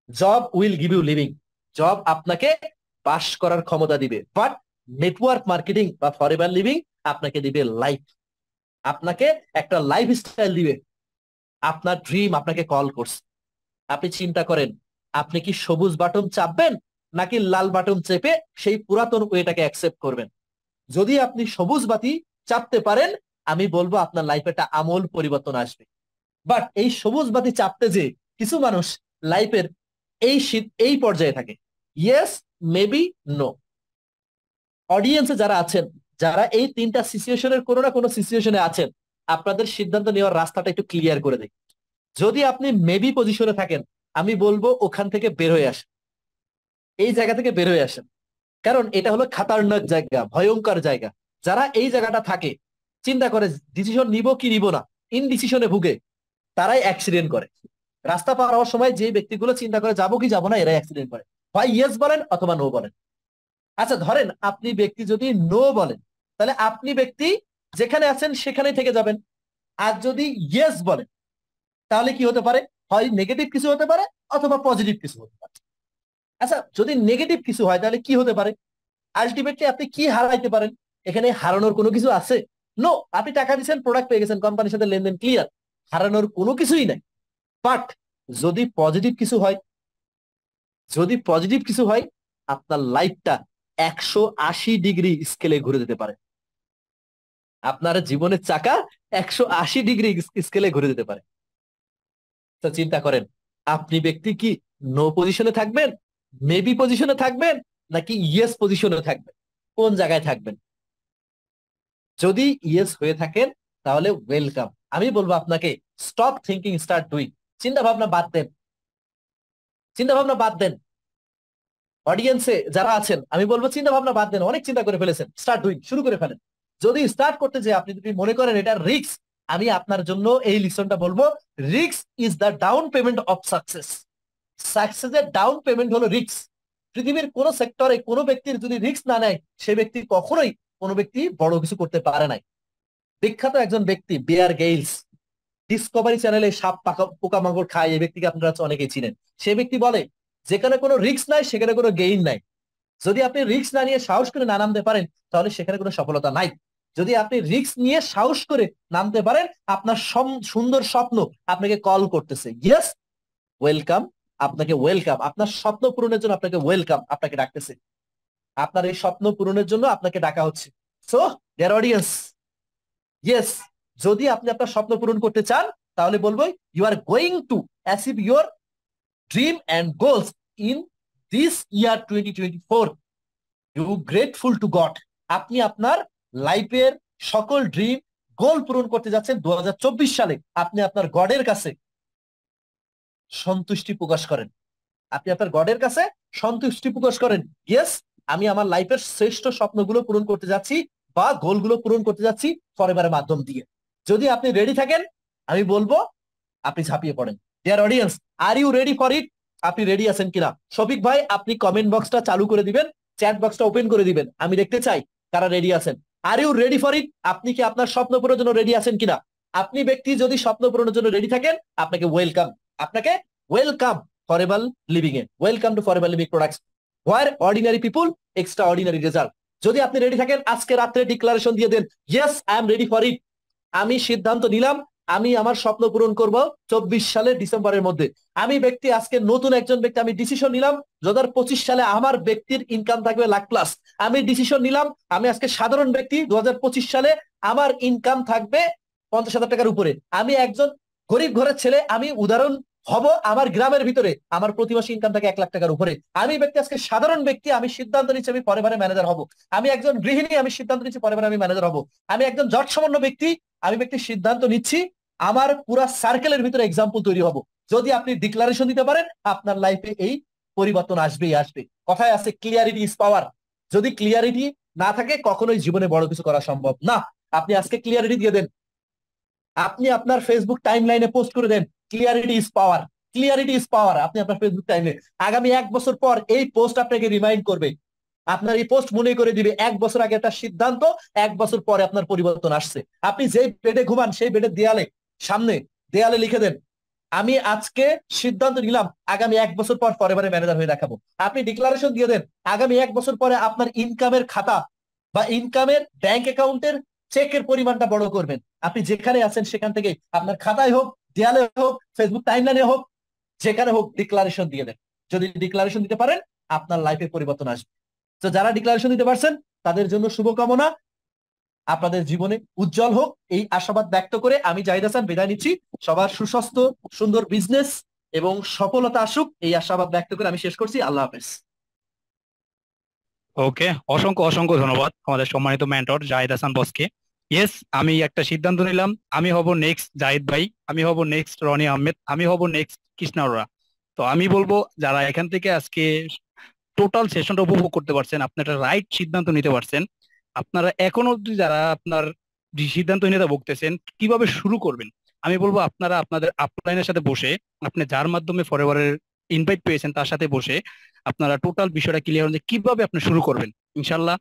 job will give you living, job আপনাকে পাস করার ক্ষমতা দিবে, বাট নেটওয়ার্ক মার্কেটিং বা ফরএভার লিভিং আপনাকে দিবে লাইফ, আপনাকে একটা লাইফ স্টাইল দিবে। আপনার ড্রিম আপনাকে কল করছে, আপনি চিন্তা করেন আপনি কি সবুজ বাটন চাপবেন নাকি লাল বাটন চেপে সেই পুরাতন ওয়েটাকে অ্যাকসেপ্ট করবেন। যদি আপনি সবুজ বাতি চাপতে পারেন, আমি বলবো আপনার লাইফে একটা আমূল পরিবর্তন আসবে। বাট এই সবুজ বাতি চাপতে যে কিছু মানুষ লাইফের এই পর্যায়ে থাকে, ইয়েস মেবি নো। অডিয়েন্সে যারা আছেন, যারা এই 3টা সিচুয়েশনের কোনো না কোনো সিচুয়েশনে আছেন, আপনাদের সিদ্ধান্ত নেওয়ার রাস্তাটা একটু ক্লিয়ার করে দেয়। যদি আপনি মেবি পজিশনে থাকেন, আমি বলবো ওখান থেকে বের হয়ে আসেন, এই জায়গা থেকে বের হয়ে আসেন, কারণ এটা হলো খাতারনাক জায়গা, ভয়ঙ্কর জায়গা। যারা এই জায়গাটা থাকে, চিন্তা করে ডিসিশন নিব কি নিব না, ইনডিসিশনে ভুগে, তারাই অ্যাক্সিডেন্ট করে। রাস্তা পার হওয়ার সময় যে ব্যক্তিগুলো চিন্তা করে যাবো কি যাবো না, এরাই অ্যাক্সিডেন্ট করে, হয় ইয়েস বলেন অথবা নো বলেন। আচ্ছা ধরেন আপনি ব্যক্তি যদি নো বলেন, তাহলে আপনি ব্যক্তি যেখানে আছেন সেখানেই থেকে যাবেন। আর যদি ইয়েস বলেন, তাহলে কি হতে পারে, হয় নেগেটিভ কিছু হতে পারে অথবা পজিটিভ কিছু হতে পারে। আচ্ছা যদি নেগেটিভ কিছু হয় তাহলে কি হতে পারে, আলটিমেটলি আপনি কি হারাইতে পারেন? এখানে হারানোর কোনো কিছু আছে? নো, আপনি টাকা দিচ্ছেন, প্রোডাক্ট পেয়ে গেছেন, কোম্পানির সাথে লেনদেন ক্লিয়ার, হারানোর কোনো কিছুই নাই। বাট যদি পজিটিভ কিছু হয়, যদি পজিটিভ কিছু হয়, আপনার লাইফটা 180 ডিগ্রি স্কেলে ঘুরে যেতে পারে, আপনার জীবনের চাকা 180 ডিগ্রি স্কেলে ঘুরে যেতে পারে। তো চিন্তা করেন আপনি ব্যক্তি কি নো পজিশনে থাকবেন, মেবি পজিশনে থাকবেন, নাকি ইয়েস পজিশনে থাকবেন, কোন জায়গায় থাকবেন? যদি ইয়েস হয়ে থাকেন তাহলে ওয়েলকাম, আমি বলবো আপনাকে স্টপ থিঙ্কিং স্টার্ট ডুইং, চিন্তা ভাবনা বাদ দেন, চিন্তা ভাবনা বাদ দেন। অডিয়েন্সে যারা আছেন আমি বলবো চিন্তা ভাবনা বাদ দেন, অনেক চিন্তা করে ফেলেছেন, স্টার্ট ডুইং শুরু করে ফেলেন। যদি স্টার্ট করতে যে আপনি যদি মনে করেন এটা রিস্ক, আমি আপনার জন্য এই লিসনটা বলবো, risk is the down payment of success. সাকসেসের ডাউন পেমেন্ট হলো রিস্ক। পৃথিবীর কোন সেক্টরে কোনো ব্যক্তির যদি রিস্ক না নেয়, সে ব্যক্তি কখনোই কোনো ব্যক্তি বড় কিছু করতে পারে নাই। বিখ্যাত একজন ব্যক্তি বিয়ার গেইলস, ডিসকভারি চ্যানেলে সাপ পোকামাকড় খায়, এই ব্যক্তিকে আপনারা হচ্ছে অনেকেই চিনেন। সে ব্যক্তি বলে যেখানে কোনো রিস্ক নাই সেখানে কোনো গেইন নাই। যদি আপনি রিস্ক না নিয়ে সাহস করে না নামতে পারেন তাহলে সেখানে কোনো সফলতা নাই। যদি আপনি রিস্ক নিয়ে সাহস করে নামতে পারেন, আপনার সুন্দর স্বপ্ন আপনাকে কল করতেছে, ইয়েস ওয়েলকাম, আপনাকে ওয়েলকাম, আপনার স্বপ্ন পূরণের জন্য আপনাকে ওয়েলকাম, আপনাকে ডাকতেছে, আপনার এই স্বপ্ন পূরণের জন্য আপনাকে ডাকা হচ্ছে। সো ডিয়ার অডিয়েন্স, ইয়েস, যদি আপনি আপনার স্বপ্ন পূরণ করতে চান তাহলে বলবো you are going to achieve your dream and goals in this year 2024। You grateful to God, আপনি আপনার লাইফের সকল ড্রিম গোল পূরণ করতে যাচ্ছেন 2024 সালে। আপনি আপনার গডের কাছে সন্তুষ্টি প্রকাশ করেন, আপনি আপনার গডের কাছে সন্তুষ্টি প্রকাশ করেন, ইয়েস আমি আমার লাইফের শ্রেষ্ঠ স্বপ্নগুলো পূরণ করতে যাচ্ছি বা গোলগুলো পূরণ করতে যাচ্ছি ফরএভারের মাধ্যম দিয়ে। যদি আপনি রেডি থাকেন আমি বলবো আপনি ঝাঁপিয়ে পড়েন। Dear audience, are you ready for it? আপনি রেডি আছেন কিনা? শফিক ভাই আপনি কমেন্ট বক্সটা চালু করে দিবেন, চ্যাট বক্সটা ওপেন করে দিবেন, আমি দেখতে চাই কারা রেডি আছেন। Are you ready for it? আপনি কি আপনার স্বপ্ন পূরণের জন্য রেডি আছেন কিনা? আপনি ব্যক্তি যদি স্বপ্ন পূরণের জন্য রেডি থাকেন আপনাকে ওয়েলকাম, আপনাকে ওয়েলকাম ফরএভার লিভিং এ, welcome to Forever living products where ordinary people extraordinary result. যদি আপনি রেডি থাকেন আজকে রাত্রে ডিক্লারেশন দিয়ে দেন, yes I am ready for it. আমি সিদ্ধান্ত নিলাম আমি আমার স্বপ্ন পূরণ করব 24 সালের ডিসেম্বরের মধ্যে। আমি ব্যক্তি আজকে নতুন একজন ব্যক্তি, আমি ডিসিশন নিলাম 2025 সালে আমার ব্যক্তির ইনকাম থাকবে লাখ প্লাস। আমি ডিসিশন নিলাম আমি আজকে সাধারণ ব্যক্তি 2025 সালে আমার ইনকাম থাকবে 50,000 টাকার উপরে। আমি একজন গরিব ঘরের ছেলে, আমি উদাহরণ হব আমার গ্রামের ভিতরে আমার প্রতি মাসে ইনকাম থাকে 1 লাখ টাকার উপরে। আমি ব্যক্তি আজকে সাধারণ ব্যক্তি, আমি সিদ্ধান্ত নিচ্ছি আমি পরেবারে ম্যানেজার হব। আমি একজন গৃহিণী, আমি সিদ্ধান্ত নিচ্ছি পরেবারে আমি ম্যানেজার হব। আমি একজন জট সামান্য ব্যক্তি, আমি ব্যক্তি সিদ্ধান্ত নিচ্ছি আমার পুরা সার্কেলের ভিতরে এক্সাম্পল তৈরি হব। যদি আপনি ডিক্লারেশন দিতে পারেন আপনার লাইফে এই পরিবর্তন আসবেই আসবে। কথায় আছে ক্লিয়ারিটি ইজ পাওয়ার। যদি ক্লিয়ারিটি না থাকে কখনোই জীবনে বড় কিছু করা সম্ভব না। আপনি আজকে ক্লিয়ারিটি দিয়ে দেন, আপনি আপনার ফেসবুক টাইম লাইনে পোস্ট করে দেন clarity is power, clarity is power. আপনি আপনার ফেসবুক টাইমে আগামী 1 বছর পর এই পোস্ট আপনাকে রিমাইন্ড করবে, আপনার এই পোস্ট মনে করে দিবে 1 বছর আগে একটা সিদ্ধান্ত, 1 বছর পরে আপনার পরিবর্তন আসছে। আপনি যেই বেডে ঘুমান সেই বেডের দেয়ালে সামনে দেয়ালে লিখে দেন আমি আজকে সিদ্ধান্ত নিলাম আগামী 1 বছর পর ফরএভারে ম্যানেজার হয়ে দেখাবো। আপনি ডিক্লারেশন দিয়ে দেন আগামী 1 বছর পরে আপনার ইনকামের খাতা বা ইনকামের ব্যাংক অ্যাকাউন্টের চেকের পরিমাণটা বড় করবেন। আপনি যেখানে আছেন সেখান থেকে আপনার খাতায় হোক, দেয়ালে হোক, ফেসবুক টাইমলাইনে হোক, যেখানে হোক ডিক্লারেশন দিয়ে দেন। যদি ডিক্লারেশন দিতে পারেন আপনার লাইফে পরিবর্তন আসবে। তো যারা ডিক্লারেশন দিতে পারছেন তাদের জন্য শুভকামনা, আপনাদের জীবনে উজ্জ্বল হোক এই আশাবাদ ব্যক্ত করে আমি জাহিদ হাসান বিদায় নিচ্ছি। সবার সুস্বাস্থ্য, সুন্দর বিজনেস এবং সফলতা আসুক এই আশাবাদ ব্যক্ত করে আমি শেষ করছি। আল্লাহ হাফেজ। ওকে, অসংখ্য অসংখ্য ধন্যবাদ আমাদের সম্মানিত মেন্টর জাহিদ হাসান বসকে। ইয়েস, আমি একটা সিদ্ধান্ত নিলাম, আমি হব নেক্সট জাহিদ ভাই, আমি হব নেক্সট রনি আহমেদ, আমি হব নেক্সট কৃষ্ণা আরোরা। তো আমি বলবো যারা এখান থেকে আজকে টোটাল সেশনটা উপভোগ করতে পারছেন, আপনি একটা রাইট সিদ্ধান্ত নিতে পারছেন, আপনারা এখনো অব্দি যারা আপনার সিদ্ধান্তহীনতা ভুগতেছেন কিভাবে শুরু করবেন, আমি বলবো আপনারা আপনাদের আপলাইনের সাথে বসে, আপনি যার মাধ্যমে ফরএভারের ইনভাইট পেয়েছেন তার সাথে বসে আপনারা টোটাল বিষয়টা ক্লিয়ার হন যে কিভাবে আপনি শুরু করবেন। ইনশাল্লাহ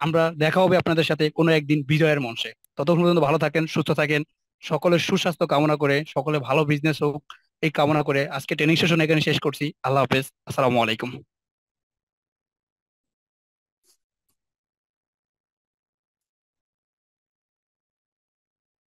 আমরা দেখা হবে আপনাদের সাথে কোনো একদিন বিজয়ের মঞ্চে। ততক্ষণ পর্যন্ত ভালো থাকেন, সুস্থ থাকেন, সকলের সুস্বাস্থ্য কামনা করে, সকলে ভালো বিজনেস হোক এই কামনা করে আজকে ট্রেনিং সেশন এখানে শেষ করছি। আল্লাহ হাফেজ, আসসালামু আলাইকুম।